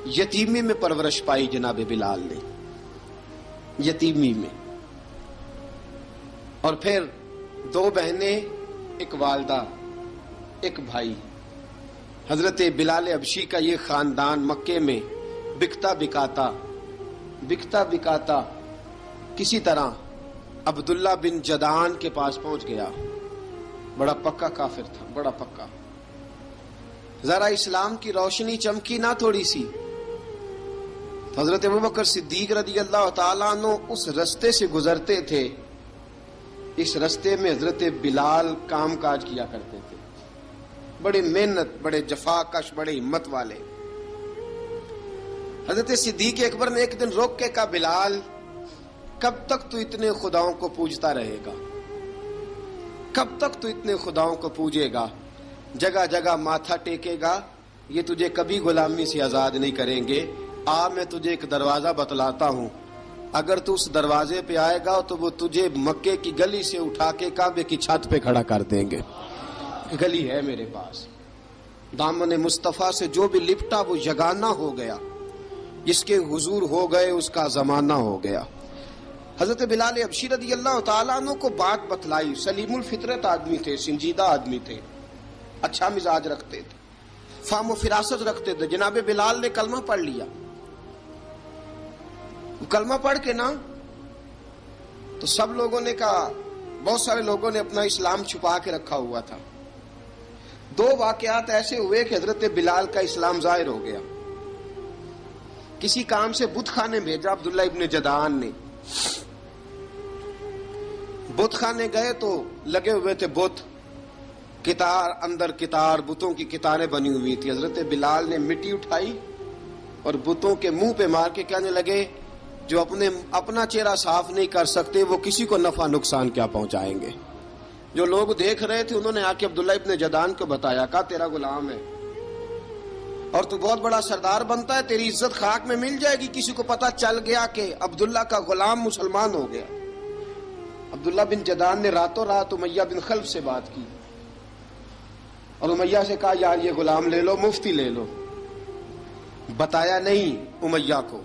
یتیمی میں پرورش پائی جناب بلال نے، یتیمی میں، اور پھر 2 بہنیں، ایک والدہ، ایک بھائی۔ حضرت بلال حبشی کا یہ خاندان مکے میں بکتا بکاتا کسی طرح عبداللہ بن جدعان کے پاس پہنچ گیا۔ بڑا پکا کافر تھا، بڑا پکا۔ ذرا اسلام کی روشنی چمکی نہ تھوڑی سی، حضرت ابوبکر صدیق رضی اللہ تعالیٰ عنہ اس رستے سے گزرتے تھے۔ اس رستے میں حضرت بلال کام کاج کیا کرتے تھے، بڑے محنت، بڑے جفاکش، بڑے ہمت والے۔ حضرت صدیق اکبر نے ایک دن روک کے کہا، بلال کب تک تو اتنے خداؤں کو پوجتا رہے گا؟ کب تک تو اتنے خداؤں کو پوجے گا، جگہ جگہ ماتھا ٹیکے گا؟ یہ تجھے کبھی غلامی سے آزاد نہیں کریں گے۔ میں تجھے ایک دروازہ بتلاتا ہوں، اگر تو اس دروازے پہ آئے گا تو وہ تجھے مکے کی گلی سے اٹھا کے کعبے کی چھت پہ کھڑا کر دیں گے۔ گلی ہے میرے پاس، دامن مصطفیٰ سے جو بھی لپٹا وہ یگانہ ہو گیا، جس کے حضور ہو گئے اس کا زمانہ ہو گیا۔ حضرت بلال حبشی رضی اللہ تعالیٰ عنہ کو بات بتلائی۔ سلیم الفطرت آدمی تھے، سنجیدہ آدمی تھے، اچھا مزاج رکھتے تھے، فہم و فراست رکھتے تھے۔ جناب بلال نے کلمہ پڑھ لیا۔ کلمہ پڑھ کے نا تو سب لوگوں نے کہا، بہت سارے لوگوں نے اپنا اسلام چھپا کے رکھا ہوا تھا۔ 2 واقعات ایسے ہوئے کہ حضرت بلال کا اسلام ظاہر ہو گیا۔ کسی کام سے بت خانے بھیجا عبداللہ ابن جدعان نے، بت خانے گئے تو لگے ہوئے تھے بت، کتار اندر کتار، بتوں کی کتاریں بنی ہوئی تھی۔ حضرت بلال نے مٹی اٹھائی اور بتوں کے منہ پہ مار کے کہنے لگے، جو اپنا چہرہ صاف نہیں کر سکتے وہ کسی کو نفع نقصان کیا پہنچائیں گے۔ جو لوگ دیکھ رہے تھے انہوں نے آ کے عبداللہ ابن جدعان کو بتایا، کہا تیرا غلام ہے اور تو بہت بڑا سردار بنتا ہے، تیری عزت خاک میں مل جائے گی۔ کسی کو پتا چل گیا کہ عبداللہ کا غلام مسلمان ہو گیا۔ عبداللہ بن جدعان نے راتوں رات امیہ بن خلف سے بات کی اور امیہ سے کہا، یار یہ غلام لے لو، مفتی لے لو۔ بتایا نہیں امیہ کو،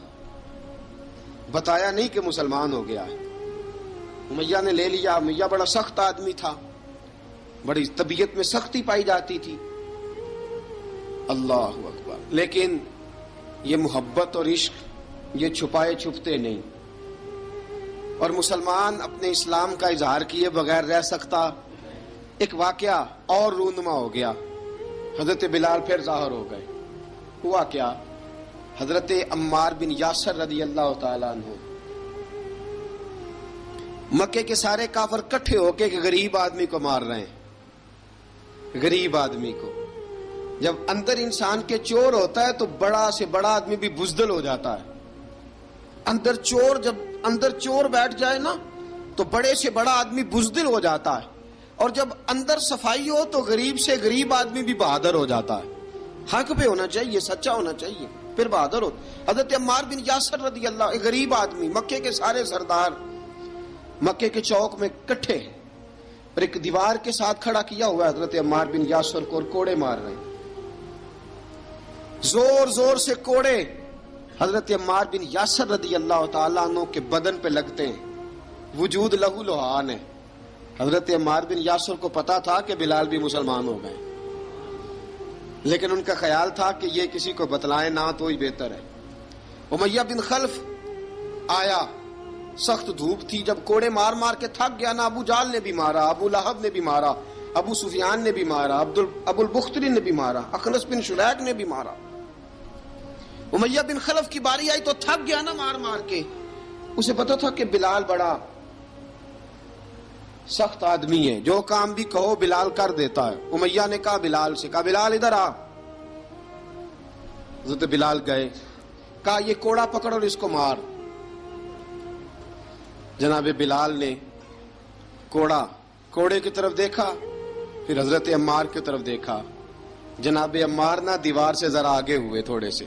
بتایا نہیں کہ مسلمان ہو گیا ہے۔ امیہ نے لے لیا۔ امیہ بڑا سخت آدمی تھا، بڑی طبیعت میں سختی پائی جاتی تھی۔ اللہ اکبر۔ لیکن یہ محبت اور عشق یہ چھپائے چھپتے نہیں، اور مسلمان اپنے اسلام کا اظہار کیے بغیر رہ سکتا۔ ایک واقعہ اور رونما ہو گیا، حضرت بلال پھر ظاہر ہو گئے۔ ہوا کیا؟ حضرت عمار بن یاسر رضی اللہ تعالیٰ عنہ، مکے کے سارے کافر کٹھے ہو کے ایک غریب آدمی کو مار رہے ہیں۔ غریب آدمی کو، جب اندر انسان کے چور ہوتا ہے تو بڑا سے بڑا آدمی بھی بزدل ہو جاتا ہے۔ جب اندر چور بیٹھ جائے نا تو بڑے سے بڑا آدمی بزدل ہو جاتا ہے، اور جب اندر صفائی ہو تو غریب سے غریب آدمی بھی بہادر ہو جاتا ہے۔ حق پہ ہونا چاہیے، سچا ہونا چاہیے، پھر بہادر ہو۔ حضرت عمار بن یاسر رضی اللہ، ایک غریب آدمی، مکے کے سارے سردار مکے کے چوک میں کٹھے اور ایک دیوار کے ساتھ کھڑا کیا ہوا ہے حضرت عمار بن یاسر کو، اور کوڑے مار رہے ہیں، زور زور سے کوڑے حضرت عمار بن یاسر رضی اللہ تعالیٰ عنہ کے بدن پہ لگتے ہیں، وجود لہو لہان ہے۔ حضرت عمار بن یاسر کو پتا تھا کہ بلال بھی مسلمان ہو گئے، لیکن ان کا خیال تھا کہ یہ کسی کو بتلائیں نہ تو ہی بہتر ہے۔ امیہ بن خلف آیا، سخت دھوپ تھی، جب کوڑے مار مار کے تھک گیا نا، ابو جال نے بھی مارا، ابو لہب نے بھی مارا، ابو سفیان نے بھی مارا، ابو البختری نے بھی مارا، اخنس بن شلیک نے بھی مارا۔ امیہ بن خلف کی باری آئی تو تھک گیا نا مار مار کے، اسے پتا تھا کہ بلال بڑا سخت آدمی ہے، جو کام بھی کہو بلال کر دیتا ہے۔ امیہ نے کہا بلال سے، کہا بلال ادھر آ۔ حضرت بلال گئے، کہا یہ کوڑا پکڑ اور اس کو مار۔ جناب بلال نے کوڑے کی طرف دیکھا، پھر حضرت عمار کی طرف دیکھا۔ جناب عمار نہ دیوار سے ذرا آگے ہوئے، تھوڑے سے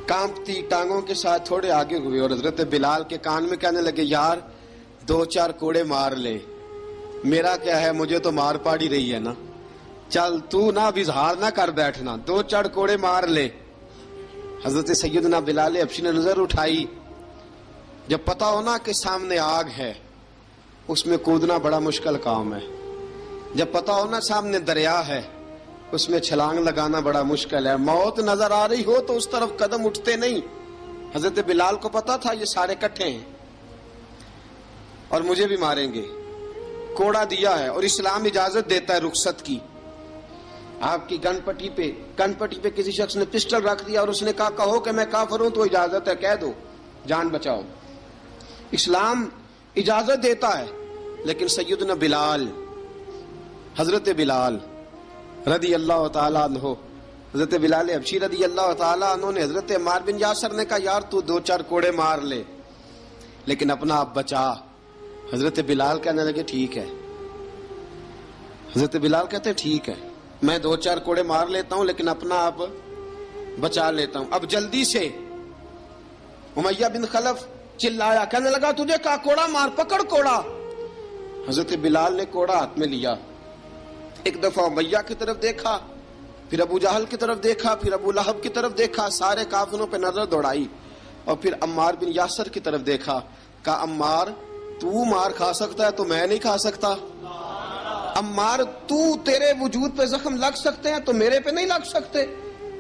کانپتی ٹانگوں کے ساتھ تھوڑے آگے ہوئے، اور حضرت بلال کے کان میں کہنے لگے، یار 2-4 کوڑے مار لے، میرا کیا ہے، مجھے تو مار پاڑی رہی ہے نا، چل تو نہ اب اظہار نہ کر بیٹھنا، 2-4 کوڑے مار لے۔ حضرت سیدنا بلال حبشی نے نظر اٹھائی، جب پتا ہونا کہ سامنے آگ ہے اس میں کودنا بڑا مشکل کام ہے، جب پتا ہونا سامنے دریا ہے اس میں چھلانگ لگانا بڑا مشکل ہے، موت نظر آ رہی ہو تو اس طرف قدم اٹھتے نہیں۔ حضرت بلال کو پتا تھا یہ سارے کٹھے ہیں اور مجھے بھی ماریں گے، کوڑا دیا ہے اور اسلام اجازت دیتا ہے رخصت کی۔ آپ کی گن پٹی پہ کسی شخص نے پسٹل رکھ دیا اور اس نے کہا کہو کہ میں کافر ہوں تو اجازت ہے، کہہ دو، جان بچاؤ۔ اسلام اجازت دیتا ہے، لیکن سیدنا بلال، حضرت بلال رضی اللہ تعالیٰ عنہ، حضرت بلال حبشی رضی اللہ تعالیٰ عنہ نے حضرت عمار بن یاسر نے کہا یار تو 2-4 کوڑے مار لے لیکن اپنا آپ بچا۔ حضرت بلال کہنے لگے ٹھیک ہے، حضرت بلال کہتے ہیں ٹھیک ہے میں 2-4 کوڑے مار لیتا ہوں لیکن اپنا آپ بچا لیتا ہوں۔ اب جلدی سے امیہ بن خلف چلایا، کہنے لگا تجھے کہا کوڑا مار، پکڑ کوڑا۔ حضرت بلال نے کوڑا ہاتھ میں لیا، ایک دفعہ امیہ کی طرف دیکھا، پھر ابو جہل کی طرف دیکھا، پھر ابو لہب کی طرف دیکھا، سارے کافروں پہ نظر دوڑائی اور پھر عمار بن یاسر کی طرف دیکھا، کہا عمار تو مار کھا سکتا ہے تو میں نہیں کھا سکتا، عمار تیرے وجود پہ زخم لگ سکتے ہیں تو میرے پہ نہیں لگ سکتے،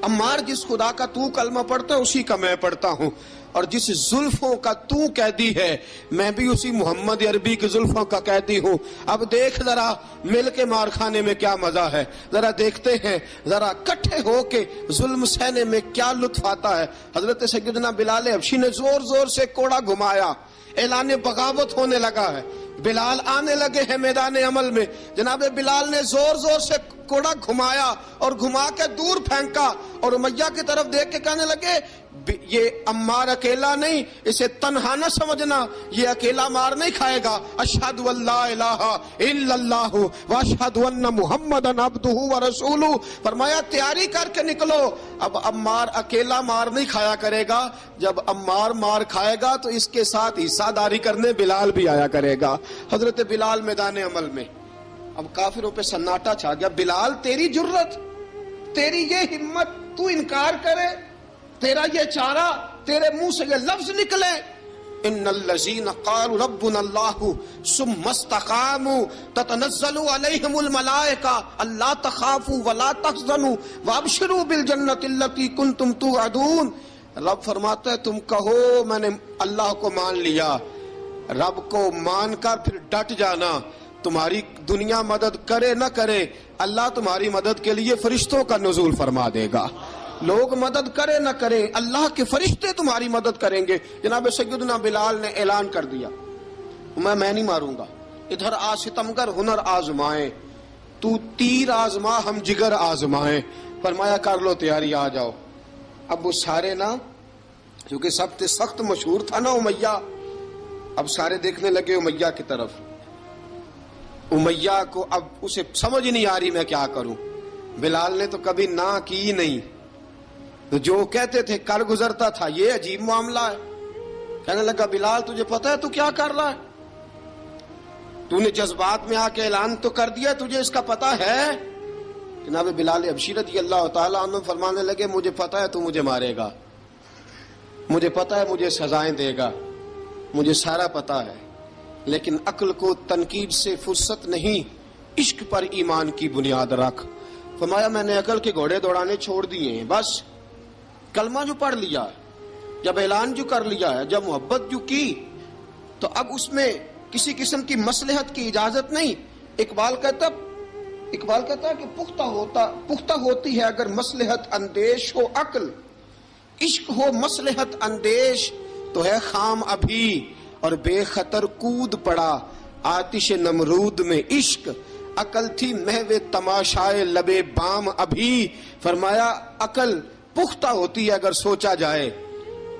عمار جس خدا کا تو کلمہ پڑھتا ہے اسی کا میں پڑھتا ہوں، اور جس زلفوں کا تو قیدی ہے میں بھی اسی محمد عربی کی زلفوں کا قیدی ہوں۔ اب دیکھ ذرا مل کے مار کھانے میں کیا مزہ ہے، ذرا دیکھتے ہیں ذرا کٹھے ہو کے ظلم سہنے میں کیا لطف آتا ہے۔ حضرت سیدنا بلال حبشی نے زور زور سے کوڑا گھمایا، اعلان بغاوت ہونے لگا ہے، بلال آنے لگے ہیں میدان عمل میں۔ جناب بلال نے زور زور سے کوڑا گھمایا اور گھما کے دور پھینکا اور امیہ کی طرف دیکھ کے کہنے لگے یہ عمار اکیلا نہیں، اسے تنہا نہ سمجھنا، یہ اکیلا مار نہیں کھائے گا۔ اشہد ان لا الہ الا اللہ واشہد ان محمدن عبدہ ورسولہ، فرمایا تیاری کر کے نکلو، اب عمار اکیلا مار نہیں کھایا کرے گا، جب عمار مار کھائے گا تو اس کے ساتھ حصہ داری کرنے بلال بھی آیا کرے گا۔ حضرت بلال میدان عمل میں، اب کافروں پہ سناٹا چھا گیا۔ بلال تیری جرت، تیری یہ ہمت، تو انکار کرے، تیرا یہ چارہ، تیرے منہ سے یہ لفظ نکلے، ان الذین قالوا ربنا اللہ ثم استقاموا تتنزل علیہم الملائکہ الا تخافوا ولا تحزنوا وابشروا بالجنۃ التی کنتم توعدون۔ رب فرماتا ہے تم کہو میں نے اللہ کو مان لیا، رب کو مان کر پھر ڈٹ جانا، تمہاری دنیا مدد کرے نہ کرے اللہ تمہاری مدد کے لیے فرشتوں کا نزول فرما دے گا، لوگ مدد کرے نہ کرے اللہ کے فرشتے تمہاری مدد کریں گے۔ جناب سیدنا بلال نے اعلان کر دیا میں نہیں ماروں گا، ادھر آ ستمگر ہنر آزمائیں، تو تیر آزما ہم جگر آزمائیں، فرمایا کر لو تیاری آ جاؤ۔ اب وہ سارے نا کیونکہ سب سے سخت مشہور تھا نا امیہ، اب سارے دیکھنے لگے امیہ کی طرف، امیہ کو اب اسے سمجھ نہیں آ رہی میں کیا کروں۔ بلال نے تو کبھی نہ کی نہیں، تو جو کہتے تھے کر گزرتا تھا، یہ عجیب معاملہ ہے۔ کہنے لگا بلال تجھے پتا ہے تو کیا کر رہا ہے، تو نے جذبات میں آ کے اعلان تو کر دیا، تجھے اس کا پتا ہے؟ جناب بلال حبشی رضی اللہ تعالیٰ عنہ فرمانے لگے مجھے پتا ہے تو مجھے مارے گا، مجھے پتا ہے مجھے سزائیں دے گا، مجھے سارا پتا ہے، لیکن عقل کو تنقید سے فرصت نہیں، عشق پر ایمان کی بنیاد رکھ۔ فرمایا میں نے عقل کے گھوڑے دوڑانے چھوڑ دیے ہیں، بس کلمہ جو پڑھ لیا ہے، جب اعلان جو کر لیا ہے، جب محبت جو کی تو اب اس میں کسی قسم کی مصلحت کی اجازت نہیں۔ اقبال کہتا ہے کہ پختہ ہوتی ہے اگر مصلحت اندیش ہو عقل، عشق ہو مصلحت اندیش تو ہے خام ابھی، اور بے خطر کود پڑا آتش نمرود میں عشق، عقل تھی محو تماشائے لبے بام ابھی۔ فرمایا عقل پختہ ہوتی ہے اگر سوچا جائے،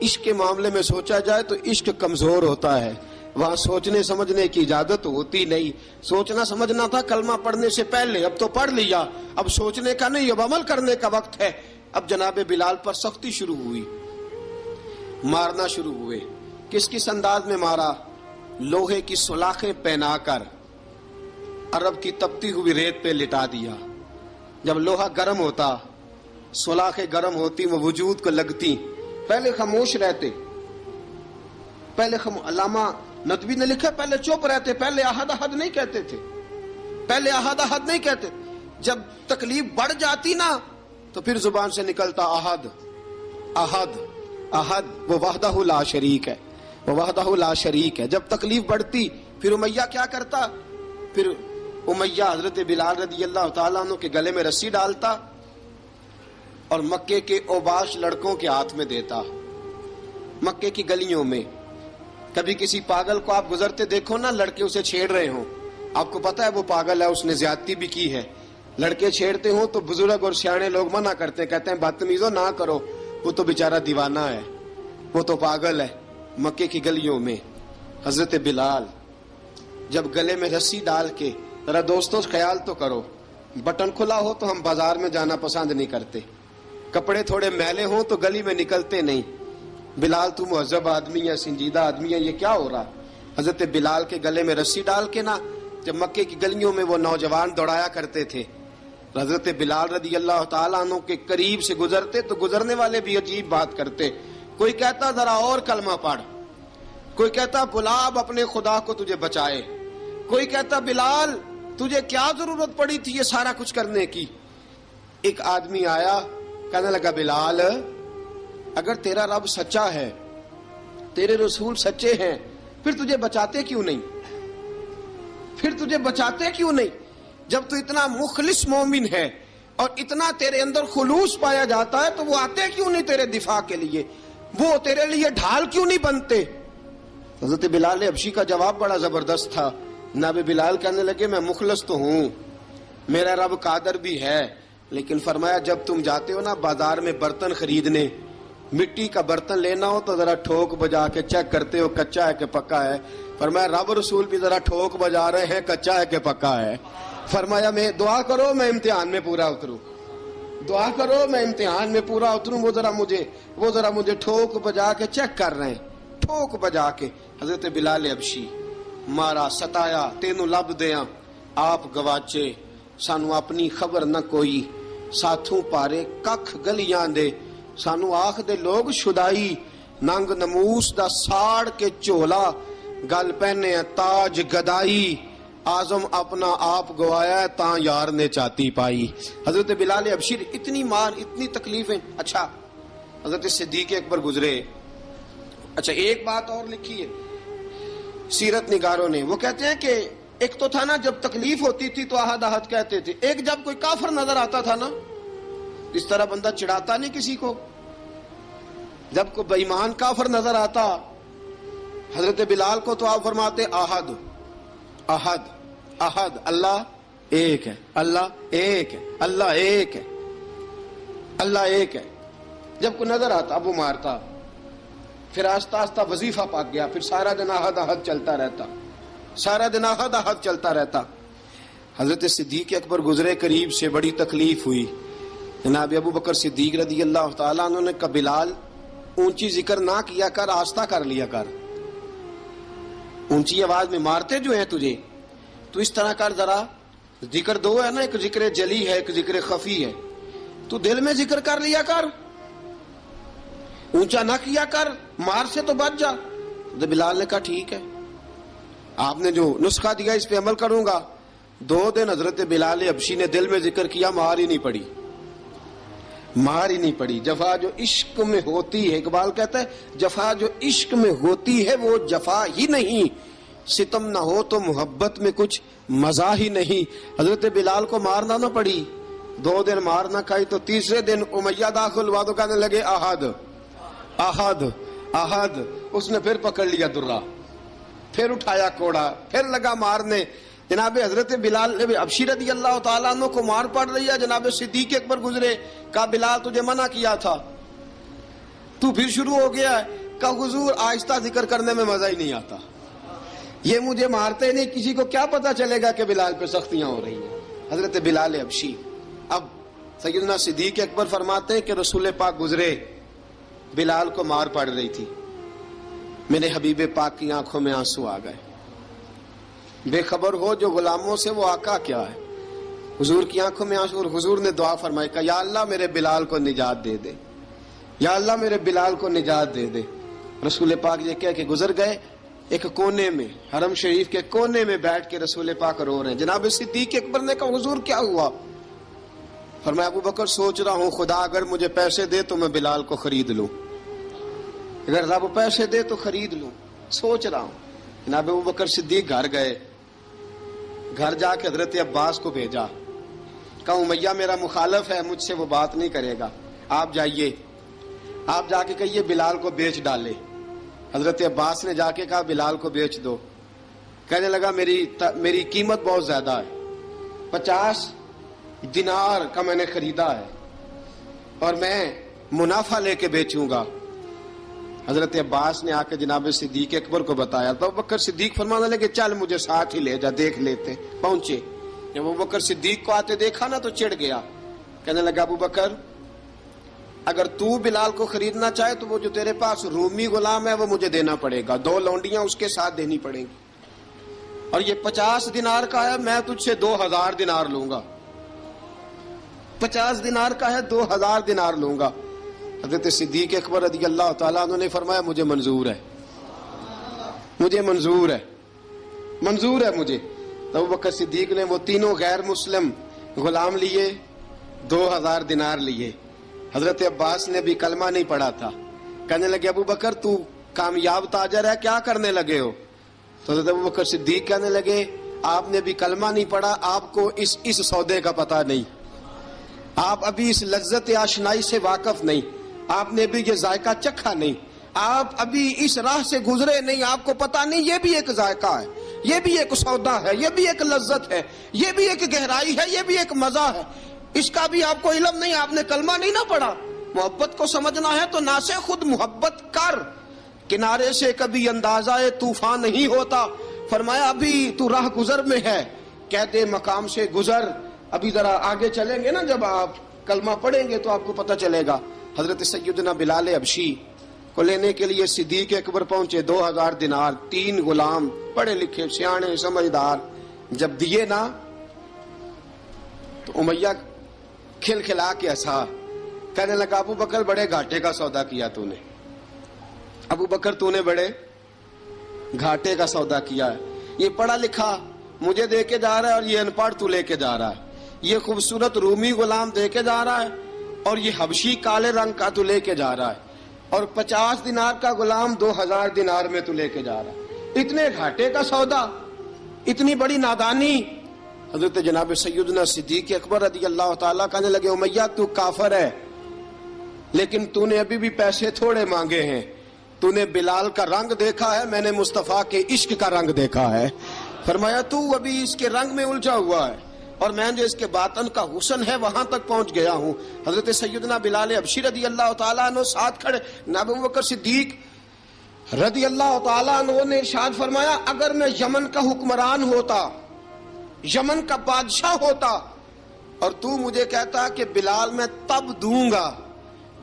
عشق کے معاملے میں سوچا جائے تو عشق کمزور ہوتا ہے، وہاں سوچنے سمجھنے کی اجازت ہوتی نہیں۔ سوچنا سمجھنا تھا کلمہ پڑھنے سے پہلے، اب تو پڑھ لیا، اب سوچنے کا نہیں، اب عمل کرنے کا وقت ہے۔ اب جناب بلال پر سختی شروع ہوئی، مارنا شروع ہوئے۔ کس انداز میں مارا؟ لوہے کی سلاخیں پہنا کر عرب کی تپتی ہوئی ریت پہ لٹا دیا۔ جب لوہا گرم ہوتا سلاخیں گرم ہوتی وہ وجود کو لگتی، پہلے خاموش رہتے، پہلے علامہ ندوی نے لکھا پہلے چپ رہتے، پہلے احد احد نہیں کہتے تھے، پہلے احد احد نہیں کہتے، جب تکلیف بڑھ جاتی نا تو پھر زبان سے نکلتا احد احد احد، وہ وحدہ لا شریک ہے، وہ وحدہ لا شریک ہے۔ جب تکلیف بڑھتی پھر امیہ کیا کرتا؟ پھر امیہ حضرت بلال رضی اللہ تعالیٰ عنہ کے گلے میں رسی ڈالتا اور مکے کے اوباش لڑکوں کے ہاتھ میں دیتا۔ مکے کی گلیوں میں کبھی کسی پاگل کو آپ گزرتے دیکھو نا، لڑکے اسے چھیڑ رہے ہوں، آپ کو پتا ہے وہ پاگل ہے، اس نے زیادتی بھی کی ہے، لڑکے چھیڑتے ہوں تو بزرگ اور سیانے لوگ منع کرتے، کہتے ہیں بدتمیزوں نہ کرو، وہ تو بیچارہ دیوانہ ہے، وہ تو پاگل ہے۔ مکے کی گلیوں میں حضرت بلال جب گلے میں رسی ڈال کے، ذرا دوستوں خیال تو کرو، بٹن کھلا ہو تو ہم بازار میں جانا پسند نہیں کرتے، کپڑے تھوڑے میلے ہوں تو گلی میں نکلتے نہیں۔ بلال تو مہذب آدمی ہے، سنجیدہ آدمی ہے، یہ کیا ہو رہا؟ حضرت بلال کے گلے میں رسی ڈال کے نا جب مکے کی گلیوں میں وہ نوجوان دوڑایا کرتے تھے، حضرت بلال رضی اللہ تعالیٰ عنہ کے قریب سے گزرتے تو گزرنے والے بھی عجیب بات کرتے، کوئی کہتا ذرا اور کلمہ پڑھ، کوئی کہتا بلا اب اپنے خدا کو تجھے بچائے، کوئی کہتا بلال تجھے کیا ضرورت پڑی تھی یہ سارا کچھ کرنے کی۔ ایک آدمی آیا کہنے لگا بلال اگر تیرا رب سچا ہے، تیرے رسول سچے ہیں، پھر تجھے بچاتے کیوں نہیں؟ پھر تجھے بچاتے کیوں نہیں؟ جب تو اتنا مخلص مومن ہے اور اتنا تیرے اندر خلوص پایا جاتا ہے تو وہ آتے کیوں نہیں تیرے دفاع کے لیے؟ وہ تیرے لیے ڈھال کیوں نہیں بنتے؟ حضرت بلال حبشی کا جواب بڑا زبردست تھا۔ جناب بلال کہنے لگے میں مخلص تو ہوں، میرا رب قادر بھی ہے، لیکن فرمایا جب تم جاتے ہو نا بازار میں برتن خریدنے، مٹی کا برتن لینا ہو تو ذرا ٹھوک بجا کے چیک کرتے ہو کچا ہے کہ پکا ہے۔ فرمایا رب رسول بھی ذرا ٹھوک بجا رہے ہیں کچا ہے کہ پکا ہے۔ فرمایا میں دعا کرو میں امتحان میں پورا اتروں، دعا کرو میں امتحان میں پورا اتروں، وہ ذرا مجھے ٹھوک بجا کے چیک کر رہے ہیں، ٹھوک بجا کے۔ حضرت بلال حبشی مارا ستایا تینوں لب دیاں آپ گواچے، سانو اپنی خبر نہ کوئی، ساتھوں پارے ککھ گلیاں دے، سانو آخ دے لوگ شدائی، ننگ نموس دا ساڑ کے چولا، گل پہنے تاج گدائی، آزم اپنا آپ گوایا تاں یار نے چاتی پائی۔ حضرت بلال حبشی اتنی مار اتنی تکلیفیں۔ اچھا حضرت صدیق اکبر گزرے، اچھا ایک بات اور لکھی ہے سیرت نگاروں نے، وہ کہتے ہیں کہ ایک تو تھا نا جب تکلیف ہوتی تھی تو احد احد کہتے تھے، ایک جب کوئی کافر نظر آتا تھا نا اس طرح بندہ چڑھاتا نہیں کسی کو، جب کوئی بے ایمان کافر نظر آتا حضرت بلال کو تو آپ فرماتے احد احد احد، اللہ ایک ہے، اللہ ایک ہے، اللہ ایک ہے، اللہ ایک ہے۔ جب کوئی نظر آتا اب وہ مارتا، پھر آہستہ آہستہ وظیفہ پاک گیا، پھر سارا دن احد احد چلتا رہتا، سارا دن احد احد چلتا رہتا۔ حضرت صدیق اکبر گزرے قریب سے، بڑی تکلیف ہوئی، جناب ابو بکر صدیق رضی اللہ تعالیٰ عنہ نے کہا بلال اونچی ذکر نہ کیا کر، آہستہ کر لیا کر، اونچی آواز میں مارتے جو ہیں تجھے تو اس طرح کر، ذرا ذکر دو ہے نا، ایک ذکر جلی ہے ایک ذکر خفی ہے، تو دل میں ذکر کر لیا کر، اونچا نہ کیا کر، مار سے تو بچ جا۔ تو بلال نے کہا ٹھیک ہے، آپ نے جو نسخہ دیا اس پہ عمل کروں گا۔ 2 دن حضرت بلال حبشی نے دل میں ذکر کیا، مار ہی نہیں پڑی، مار ہی نہیں پڑی۔ جفا جو عشق میں ہوتی ہے، اقبال کہتا ہے جفا جو عشق میں ہوتی ہے وہ جفا ہی نہیں، ستم نہ ہو تو محبت میں کچھ مزہ ہی نہیں۔ حضرت بلال کو مارنا نہ پڑی، 2 دن مار نہ کھائی، تو تیسرے دن امیہ داخل ہوا تو کہنے لگے احد احد احد، اس نے پھر پکڑ لیا درہ، پھر اٹھایا کوڑا، پھر لگا مارنے۔ جناب حضرت بلال حبشی رضی اللہ تعالیٰ عنہ کو مار پڑ رہی ہے، جناب صدیق اکبر گزرے، کہا بلال تجھے منع کیا تھا، تو پھر شروع ہو گیا ہے، کہا حضور آہستہ ذکر کرنے میں مزہ ہی نہیں آتا، یہ مجھے مارتے نہیں، کسی کو کیا پتا چلے گا کہ بلال پہ سختیاں ہو رہی ہیں۔ حضرت بلال حبشی، اب سیدنا صدیق اکبر فرماتے ہیں کہ رسول پاک گزرے، بلال کو مار پڑ رہی تھی، میرے حبیب پاک کی آنکھوں میں آنسو آ گئے، بے خبر ہو جو غلاموں سے وہ آقا کیا ہے، حضور کی آنکھوں میں آنسو، اور حضور نے دعا فرمائی کہ یا اللہ میرے بلال کو نجات دے دے، یا اللہ میرے بلال کو نجات دے دے۔ رسول پاک یہ کہہ کے گزر گئے، ایک کونے میں، حرم شریف کے کونے میں بیٹھ کے رسول پاک رو رہے ہیں۔ جناب صدیق اکبر نے کہا حضور کیا ہوا؟ فرمایا ابو بکر سوچ رہا ہوں خدا اگر مجھے پیسے دے تو میں بلال کو خرید لوں، اگر رب پیسے دے تو خرید لوں، سوچ رہا ہوں۔ جناب ابو بکر صدیق گھر گئے، گھر جا کے حضرت عباس کو بھیجا، کہا امیہ میرا مخالف ہے، مجھ سے وہ بات نہیں کرے گا، آپ جائیے، آپ جا کے کہیے بلال کو بیچ ڈالے۔ حضرت عباس نے جا کے کہا بلال کو بیچ دو۔ کہنے لگا میری قیمت بہت زیادہ ہے، 50 دینار کا میں نے خریدا ہے اور میں منافع لے کے بیچوں گا۔ حضرت عباس نے آ کے جناب صدیق اکبر کو بتایا تو ابو بکر صدیق فرمانے لگے چل مجھے ساتھ ہی لے جا، دیکھ لیتے۔ پہنچے، جب ابو بکر صدیق کو آتے دیکھا نا تو چڑھ گیا، کہنے لگا ابو بکر اگر تو بلال کو خریدنا چاہے تو وہ جو تیرے پاس رومی غلام ہے وہ مجھے دینا پڑے گا، 2 لونڈیاں اس کے ساتھ دینی پڑیں گی، اور یہ 50 دینار کا ہے، میں تجھ سے 2000 دینار لوں گا، 50 دینار کا ہے 2000 دینار لوں گا۔ حضرت صدیق اکبر رضی اللہ تعالیٰ عنہ نے فرمایا مجھے منظور ہے، مجھے منظور ہے، منظور ہے مجھے۔ تو ابو بکر صدیق نے وہ تینوں غیر مسلم غلام لیے، 2000 دینار لیے۔ حضرت عباس نے بھی کلمہ نہیں پڑھا تھا، کہنے لگے ابو بکر تو کامیاب تاجر ہے، کیا کرنے لگے ہو؟ تو حضرت ابو بکر صدیق کہنے لگے آپ نے بھی کلمہ نہیں پڑھا، آپ کو اس سودے کا پتہ نہیں، آپ ابھی اس لذت آشنائی سے واقف نہیں، آپ نے بھی یہ ذائقہ چکھا نہیں، آپ ابھی اس راہ سے گزرے نہیں، آپ کو پتہ نہیں یہ بھی ایک ذائقہ ہے، یہ بھی ایک سودا ہے، یہ بھی ایک لذت ہے، یہ بھی ایک گہرائی ہے، یہ بھی ایک مزہ ہے، اس کا بھی آپ کو علم نہیں، آپ نے کلمہ نہیں نہ پڑھا۔ محبت کو سمجھنا ہے تو نہ سے خود محبت کر، کنارے سے کبھی اندازہ طوفان نہیں ہوتا۔ فرمایا ابھی تو راہ گزر میں ہے، کہتے مقام سے گزر، ابھی ذرا آگے چلیں گے نا، جب آپ کلمہ پڑھیں گے تو آپ کو پتہ چلے گا۔ حضرت سیدنا بلال حبشی کو لینے کے لیے صدیق اکبر پہنچے، 2000 دینار، 3 غلام پڑھے لکھے سیانے سمجھدار، جب دیے نا تو امیہ کھل کھلا کے ہنسا، کہنے لگا ابو بکر بڑے گھاٹے کا سودا کیا تو نے، ابو بکر تو نے بڑے گھاٹے کا سودا کیا ہے، یہ پڑھا لکھا مجھے دے کے جا رہا ہے اور یہ ان پڑھ تو لے کے جا رہا ہے، یہ خوبصورت رومی غلام دے کے جا رہا ہے اور یہ حبشی کالے رنگ کا تو لے کے جا رہا ہے، اور 50 دینار کا غلام 2000 دینار میں تو لے کے جا رہا ہے، اتنے گھاٹے کا سودا، اتنی بڑی نادانی۔ حضرت جناب سیدنا صدیق اکبر رضی اللہ تعالیٰ کہنے لگے امیہ تو کافر ہے، لیکن تو نے ابھی بھی پیسے تھوڑے مانگے ہیں، تو نے بلال کا رنگ دیکھا ہے، میں نے مصطفیٰ کے عشق کا رنگ دیکھا ہے۔ فرمایا تو ابھی اس کے رنگ میں الجھا ہوا ہے، اور میں جو اس کے باطن کا حسن ہے وہاں تک پہنچ گیا ہوں۔ حضرت سیدنا بلال حبشی رضی اللہ تعالیٰ عنہ ساتھ کھڑے، جناب ابو بکر صدیق رضی اللہ تعالیٰ عنہ نے ارشاد فرمایا اگر میں یمن کا حکمران ہوتا، یمن کا بادشاہ ہوتا، اور تو مجھے کہتا کہ بلال میں تب دوں گا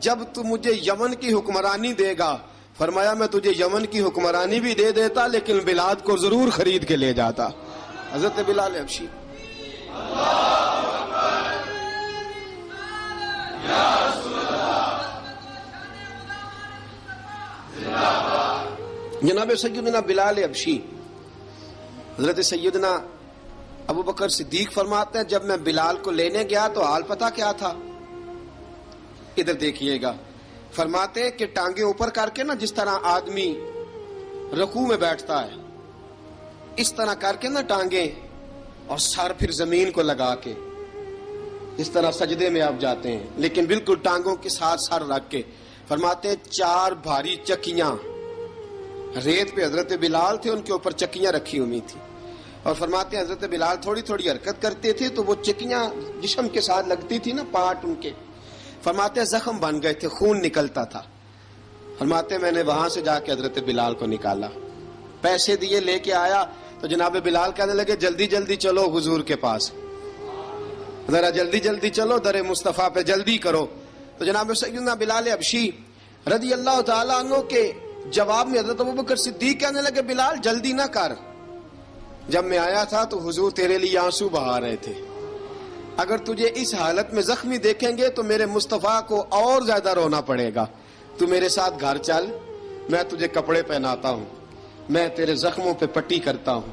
جب تو مجھے یمن کی حکمرانی دے گا، فرمایا میں تجھے یمن کی حکمرانی بھی دے دیتا لیکن بلال کو ضرور خرید کے لے جاتا۔ حضرت بلال حبشی جناب سیدنا بلال حبشی، حضرت سیدنا ابو بکر صدیق فرماتے ہیں جب میں بلال کو لینے گیا تو حال پتہ کیا تھا؟ ادھر دیکھیے گا، فرماتے ہیں کہ ٹانگیں اوپر کر کے نا جس طرح آدمی رکوع میں بیٹھتا ہے اس طرح کر کے نا ٹانگیں، اور سر پھر زمین کو لگا کے اس طرح سجدے میں آپ جاتے ہیں، لیکن بالکل ٹانگوں کے ساتھ سر رکھ کے۔ فرماتے ہیں 4 بھاری چکیاں ریت پہ حضرت بلال تھے، ان کے اوپر چکیاں رکھی ہوئی تھی، اور فرماتے ہیں حضرت بلال تھوڑی تھوڑی حرکت کرتے تھے تو وہ چکیاں جسم کے ساتھ لگتی تھی نا، پارٹ ان کے، فرماتے ہیں زخم بن گئے تھے، خون نکلتا تھا۔ فرماتے ہیں میں نے وہاں سے جا کے حضرت بلال کو نکالا، پیسے دیے، لے کے آیا تو جناب بلال کہنے لگے جلدی جلدی چلو حضور کے پاس، ذرا جلدی جلدی چلو، در مصطفیٰ پہ جلدی کرو۔ تو جناب سیدنا بلال حبشی رضی اللہ تعالیٰ عنہ کے جواب میں حضرت ابوبکر صدیق کہنے لگے بلال جلدی نہ کر، جب میں آیا تھا تو حضور تیرے لیے آنسو بہا رہے تھے، اگر تجھے اس حالت میں زخمی دیکھیں گے تو میرے مصطفیٰ کو اور زیادہ رونا پڑے گا. تو میرے ساتھ گھر چل، میں تجھے کپڑے پہناتا ہوں، میں تیرے زخموں پہ پٹی کرتا ہوں.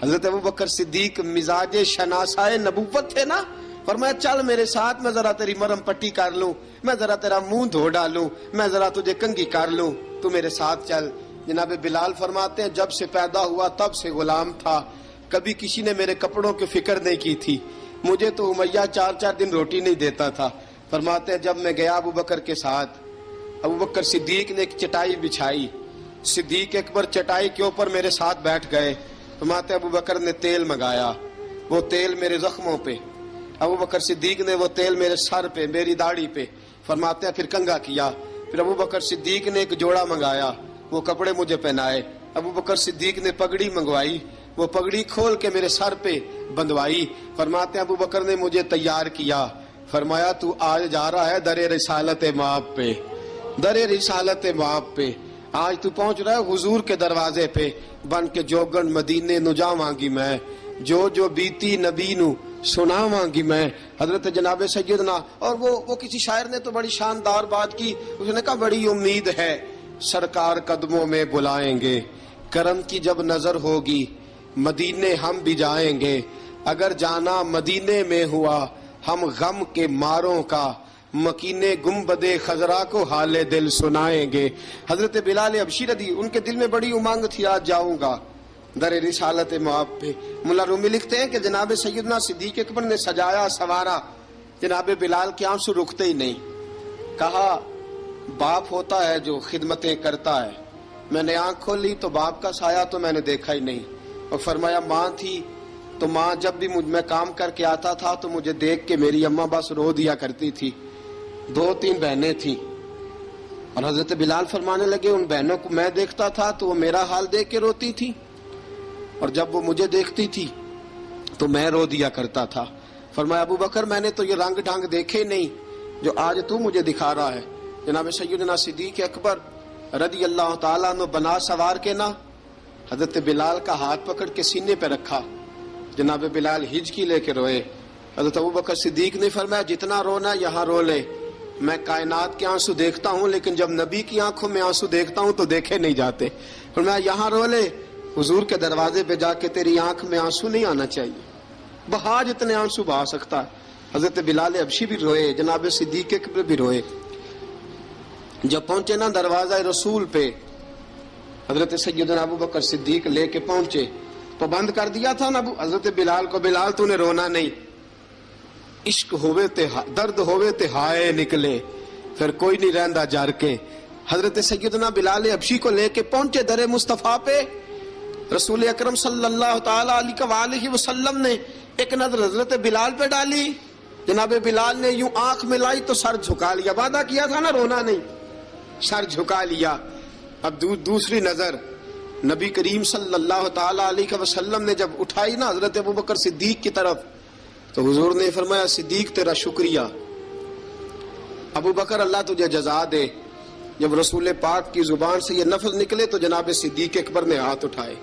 حضرت ابوبکر صدیق مزاج شناسائے نبوت تھے نا، فرمایا چل میرے ساتھ، میں ذرا تیری مرم پٹی کر لوں، میں ذرا تیرا منہ دھو ڈالوں، میں ذرا تجھے کنگھی کر لوں، تو میرے ساتھ چل. جناب بلال فرماتے ہیں جب سے پیدا ہوا تب سے غلام تھا، کبھی کسی نے میرے کپڑوں کی فکر نہیں کی تھی. مجھے تو امیہ 4 دن روٹی نہیں دیتا تھا. فرماتے ہیں جب میں گیا ابوبکر کے ساتھ، ابوبکر صدیق نے ایک چٹائی بچھائی، صدیق اکبر چٹائی کے اوپر میرے ساتھ بیٹھ گئے. فرماتے ہیں ابوبکر نے تیل منگایا، وہ تیل میرے زخموں پہ، ابوبکر صدیق نے وہ تیل میرے سر پہ، میری داڑھی پہ. فرماتے ہیں پھر کنگھا کیا. پھر ابوبکر صدیق نے ایک جوڑا منگایا، وہ کپڑے مجھے پہنائے. ابوبکر صدیق نے پگڑی منگوائی، وہ پگڑی کھول کے میرے سر پہ بندھوائی. فرماتے ہیں ابوبکر نے مجھے تیار کیا، فرمایا تو آج جا رہا ہے در رسالت مآب پہ، در رسالت مآب پہ. آج تو پہنچ رہا ہے حضور کے دروازے پہ، بن کے جوگن مدینے نو جاواں گی میں، جو بیتی نبی نو سناواں گی میں. حضرت جناب سیدنا، اور وہ کسی شاعر نے تو بڑی شاندار بات کی، اس نے کہا بڑی امید ہے سرکار قدموں میں بلائیں گے، کرم کی جب نظر ہوگی مدینے ہم بھی جائیں گے. اگر جانا مدینے میں ہوا ہم غم کے ماروں کا، مکینے گنبد خضرا کو حال دل سنائیں گے. حضرت بلال حبشی رضی، ان کے دل میں بڑی امنگ تھی آج جاؤں گا در رسالت مآب پہ. ملا رومی لکھتے ہیں کہ جناب سیدنا صدیق اکبر نے سجایا سوارا، جناب بلال کے آنسو رکتے ہی نہیں. کہا باپ ہوتا ہے جو خدمتیں کرتا ہے. میں نے آنکھ کھولی تو باپ کا سایہ تو میں نے دیکھا ہی نہیں. اور فرمایا ماں تھی تو ماں جب بھی میں کام کر کے آتا تھا تو مجھے دیکھ کے میری اماں بس رو دیا کرتی تھی. 2-3 بہنیں تھیں، اور حضرت بلال فرمانے لگے ان بہنوں کو میں دیکھتا تھا تو وہ میرا حال دیکھ کے روتی تھی، اور جب وہ مجھے دیکھتی تھی تو میں رو دیا کرتا تھا. فرمایا ابوبکر میں نے تو یہ رنگ ڈھنگ دیکھے نہیں جو آج تو مجھے دکھا رہا ہے. جناب سیدنا صدیق اکبر رضی اللہ تعالیٰ عنہ بنا سوار کے نا حضرت بلال کا ہاتھ پکڑ کے سینے پہ رکھا. جناب بلال ہجکی لے کے روئے. حضرت ابوبکر صدیق نے فرمایا جتنا رونا یہاں رو لے، میں کائنات کے آنسو دیکھتا ہوں لیکن جب نبی کی آنکھوں میں آنسو دیکھتا ہوں تو دیکھے نہیں جاتے. فرمایا یہاں رو لے، حضور کے دروازے پہ جا کے تیری آنکھ میں آنسو نہیں آنا چاہیے، بہا جتنے آنسو بہا سکتا ہے. حضرت بلال حبشی بھی روئے، جناب صدیق اکبر بھی روئے. جب پہنچے نا دروازہ رسول پہ، حضرت سیدنا ابوبکر صدیق لے کے پہنچے، پابند کر دیا تھا نا حضرت بلال کو، بلال تو نے رونا نہیں، عشق ہوئے تے درد ہوئے تے ہائے نکلے، پھر کوئی نہیں رہندا جر کے. حضرت سیدنا بلال حبشی کو لے کے پہنچے در مصطفیٰ پہ. رسول اکرم صلی اللہ تعالی علیہ وسلم نے ایک نظر حضرت بلال پہ ڈالی. جناب بلال نے یوں آنکھ ملائی تو سر جھکا لیا، وعدہ کیا تھا نا رونا نہیں، سر جھکا لیا. اب دوسری نظر نبی کریم صلی اللہ تعالی علیہ وسلم نے جب اٹھائی نا حضرت ابوبکر صدیق کی طرف، تو حضور نے فرمایا صدیق تیرا شکریہ، ابوبکر اللہ تجھے جزا دے. جب رسول پاک کی زبان سے یہ لفظ نکلے تو جناب صدیق اکبر نے ہاتھ اٹھائے،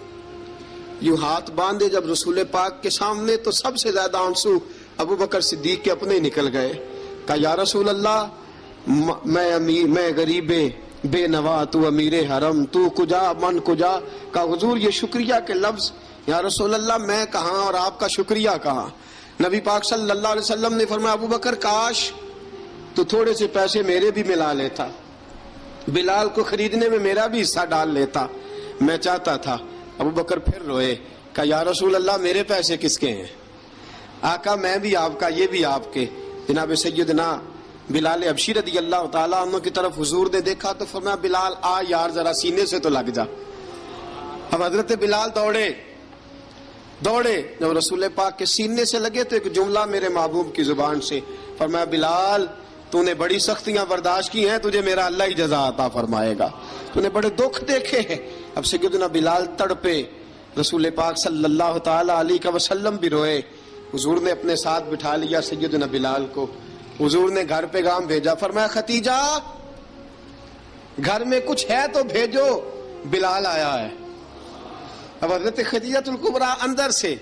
یوں ہاتھ باندھے جب رسول پاک کے سامنے، تو سب سے زیادہ آنسو ابوبکر صدیق کے اپنے نکل گئے. کہا یا رسول اللہ میں غریب بے نوا، تو امیر حرم، تو کجا من کجا. کہا حضور یہ شکریہ کے لفظ، یا رسول اللہ میں کہاں اور آپ کا شکریہ کہاں. نبی پاک صلی اللہ علیہ وسلم نے فرمایا ابوبکر کاش تو تھوڑے سے پیسے میرے بھی ملا لیتا، بلال کو خریدنے میں میرا بھی حصہ ڈال لیتا، میں چاہتا تھا. ابوبکر پھر روئے. کہا یا رسول اللہ میرے پیسے کس کے ہیں؟ آقا میں بھی آپ کا، یہ بھی آپ کے. جناب سیدنا بلال حبشی رضی اللہ تعالیٰ عنہ کی طرف حضور نے دیکھا تو فرمایا بلال آ یار ذرا سینے سے تو لگ جا. اب حضرت بلال دوڑے جب رسول پاک کے سینے سے لگے تو ایک جملہ میرے محبوب کی زبان سے، فرمایا بلال تو نے بڑی سختیاں برداشت کی ہیں، تجھے میرا اللہ ہی جزا عطا فرمائے گا، تو نے بڑے دکھ دیکھے ہیں. اب سیدنا بلال تڑپے، رسول پاک صلی اللہ تعالی علیہ وسلم بھی روئے. حضور نے اپنے ساتھ بٹھا لیا سیدنا بلال کو. حضور نے گھر پیغام بھیجا، فرمایا ختیجہ گھر میں کچھ ہے تو بھیجو، بلال آیا ہے. اب حضرت خدیجہ الکبریٰ اندر سے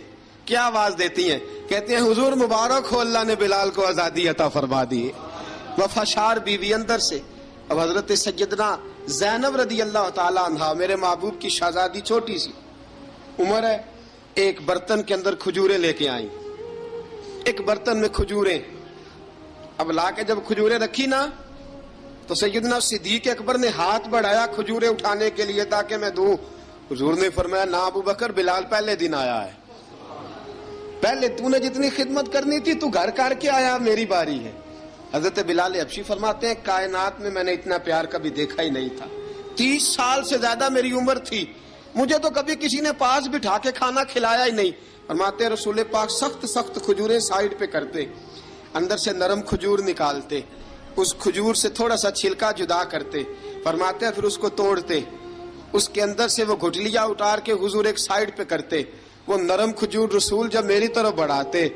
کیا آواز دیتی ہیں، کہتے ہیں حضور مبارک ہو، اللہ نے بلال کو آزادی عطا فرما دی، وفاشار بیوی اندر سے۔ اب حضرت سیدنا زینب رضی اللہ تعالی عنہا، میرے محبوب کی شہزادی، چھوٹی سی عمر ہے، ایک برتن کے اندر کھجوریں لے کے آئیں، ایک برتن میں کھجوریں۔ اب لا کے جب کھجوریں رکھی نا تو سیدنا صدیق اکبر نے ہاتھ بڑھایا کھجوریں اٹھانے کے لیے تاکہ میں دوں۔ حضور نے فرمایا نا ابو بکر، بلال پہلے دن آیا ہے، پہلے تو نے جتنی خدمت کرنی تھی تو گھر کر کے آیا، میری باری ہے۔ حضرت بلال حبشی فرماتے ہیں کائنات میں نے اتنا پیار کبھی دیکھا ہی نہیں تھا، 30 سال سے زیادہ میری عمر تھی، مجھے تو کبھی کسی نے پاس بٹھا کے کھانا کھلایا ہی نہیں۔ فرماتے ہیں رسول پاک سخت سخت کھجوریں سائیڈ پہ کرتے، اندر سے نرم کھجور نکالتے، اس کھجور سے تھوڑا سا چھلکا جدا کرتے، فرماتے ہیں پھر اس کو توڑتے، اس کے اندر سے وہ گھٹلیاں اتار کے حضور ایک سائیڈ پہ کرتے، وہ نرم کھجور رسول جب میری طرف بڑھاتے،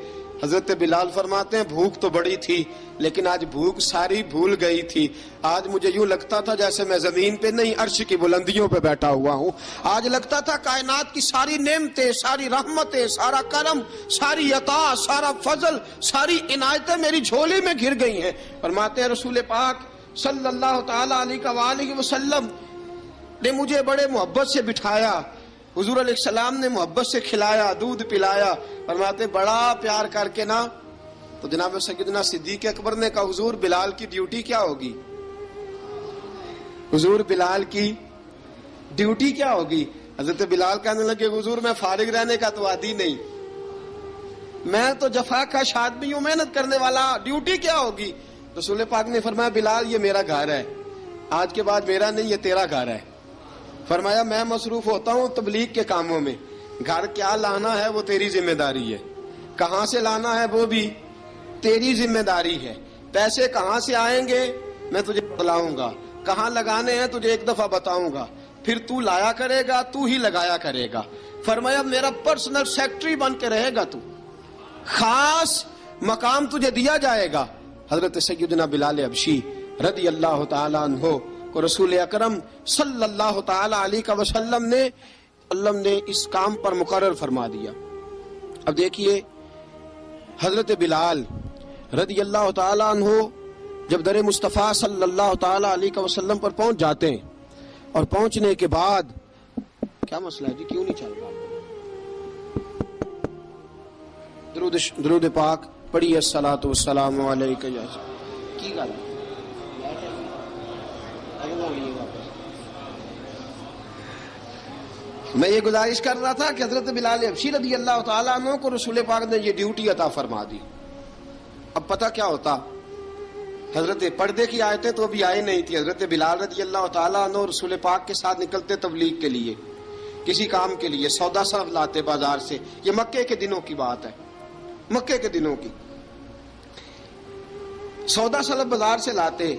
حضرت بلال فرماتے ہیں بھوک تو بڑی تھی لیکن آج بھوک ساری بھول گئی تھی، آج مجھے یوں لگتا تھا جیسے میں زمین پہ نہیں عرش کی بلندیوں پہ بیٹھا ہوا ہوں، آج لگتا تھا کائنات کی ساری نعمتیں، ساری رحمتیں، سارا کرم، ساری عطا، سارا فضل، ساری عنایتیں میری جھولی میں گر گئی ہیں۔ فرماتے ہیں رسول پاک صلی اللہ تعالی علیہ وآلہ وسلم نے مجھے بڑے محبت سے بٹھایا، حضور علیہ السلام نے محبت سے کھلایا، دودھ پلایا، فرماتے بڑا پیار کر کے نا تو جناب سیدنا صدیق اکبر نے کہا حضور بلال کی ڈیوٹی کیا ہوگی، حضور بلال کی ڈیوٹی کیا ہوگی؟ حضرت بلال کہنے لگے حضور میں فارغ رہنے کا تو عادی نہیں، میں تو جفا کا آدمی ہوں، محنت کرنے والا، ڈیوٹی کیا ہوگی؟ رسول پاک نے فرمایا بلال یہ میرا گھر ہے، آج کے بعد میرا نہیں یہ تیرا گھر ہے۔ فرمایا میں مصروف ہوتا ہوں تبلیغ کے کاموں میں، گھر کیا لانا ہے وہ تیری ذمہ داری ہے، کہاں سے لانا ہے وہ بھی تیری ذمہ داری ہے، پیسے کہاں سے آئیں گے میں تجھے بتلاؤں گا، کہاں لگانے ہیں تجھے ایک دفعہ بتاؤں گا، پھر تو لایا کرے گا، تو ہی لگایا کرے گا۔ فرمایا میرا پرسنل سیکٹری بن کے رہے گا، تو خاص مقام تجھے دیا جائے گا۔ حضرت سیدنا بلال حبشی رضی اللہ تعالی عنہ کو رسول اکرم صلی اللہ تعالی علیہ وسلم نے اس کام پر مقرر فرما دیا۔ اب دیکھیے حضرت بلال رضی اللہ تعالی عنہ جب در مصطفیٰ صلی اللہ تعالی علیہ وسلم پر پہنچ جاتے ہیں اور پہنچنے کے بعد کیا مسئلہ ہے جی، کیوں نہیں چل رہا؟ درود پاک پڑھیے الصلاۃ والسلام علیک یا کی گل میں یہ گزارش کر رہا تھا کہ حضرت بلال حبشی رضی اللہ تعالیٰ عنہ کو رسول پاک نے یہ ڈیوٹی عطا فرما دی۔ اب پتہ کیا ہوتا، حضرت پردے کی آیتیں تو ابھی آئے نہیں تھی، حضرت بلال رضی اللہ تعالیٰ عنہ رسول پاک کے ساتھ نکلتے تبلیغ کے لیے، کسی کام کے لیے، سودا صرف لاتے بازار سے، یہ مکے کے دنوں کی بات ہے، مکے کے دنوں کی سودا صرف بازار سے لاتے۔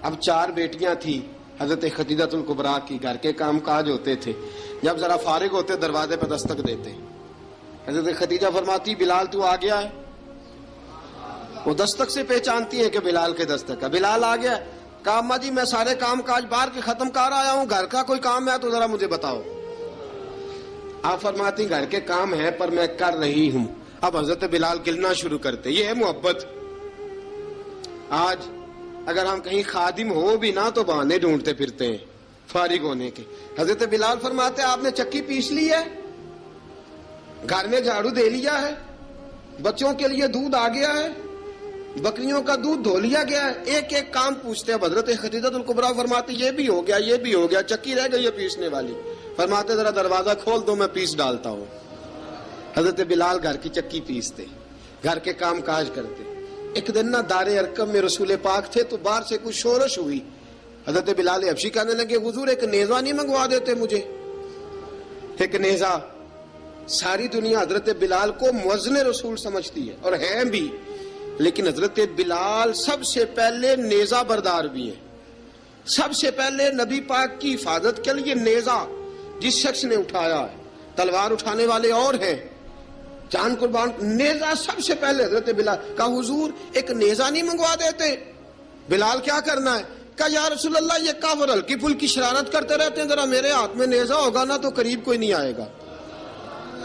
اب 4 بیٹیاں تھیں حضرت خدیجہ الکبریٰ کی، گھر کے کام کاج ہوتے تھے، جب ذرا فارغ ہوتے دروازے پہ دستک دیتے، حضرت خدیجہ فرماتی بلال تو آ گیا ہے، وہ دستک سے پہچانتی ہیں کہ بلال کے دستک ہے، بلال آ گیا۔ کہا اماں جی میں سارے کام کاج باہر کے ختم کر آیا ہوں، گھر کا کوئی کام ہے تو ذرا مجھے بتاؤ۔ آپ فرماتی گھر کے کام ہے پر میں کر رہی ہوں۔ اب حضرت بلال گلنا شروع کرتے، یہ ہے محبت۔ آج اگر ہم کہیں خادم ہو بھی نہ تو بہانے ڈھونڈتے پھرتے ہیں فارغ ہونے کے۔ حضرت بلال فرماتے آپ نے چکی پیس لی ہے، گھر میں جھاڑو دے لیا ہے، بچوں کے لیے دودھ آ گیا ہے، بکریوں کا دودھ دھو لیا گیا ہے، ایک ایک کام پوچھتے ہیں۔ حضرت خدیجہ الکبریٰ فرماتی یہ بھی ہو گیا، یہ بھی ہو گیا، چکی رہ گئی ہے پیسنے والی۔ فرماتے ذرا دروازہ کھول دو میں پیس ڈالتا ہوں۔ حضرت بلال گھر کی چکی پیستے، گھر کے کام کاج کرتے۔ ایک دن نہ دار ارقم میں رسول پاک تھے تو باہر سے کچھ شورش ہوئی، حضرت بلال حبشی کہنے لگے حضور ایک نیزہ نہیں منگوا دیتے مجھے؟ ایک نیزہ۔ ساری دنیا حضرت بلال کو مؤذن رسول سمجھتی ہے اور ہیں بھی، لیکن حضرت بلال سب سے پہلے نیزہ بردار بھی ہیں۔ سب سے پہلے نبی پاک کی حفاظت کے لیے نیزہ جس شخص نے اٹھایا ہے، تلوار اٹھانے والے اور ہیں، جان قربان، نیزہ سب سے پہلے حضرت بلال۔ کہا حضور ایک نیزہ نہیں منگوا دیتے؟ بلال کیا کرنا ہے؟ کہا یا رسول اللہ یہ کافر ہلکی پھلکی شرارت کرتے رہتے ہیں، ذرا میرے ہاتھ میں نیزہ ہوگا نا تو قریب کوئی نہیں آئے گا۔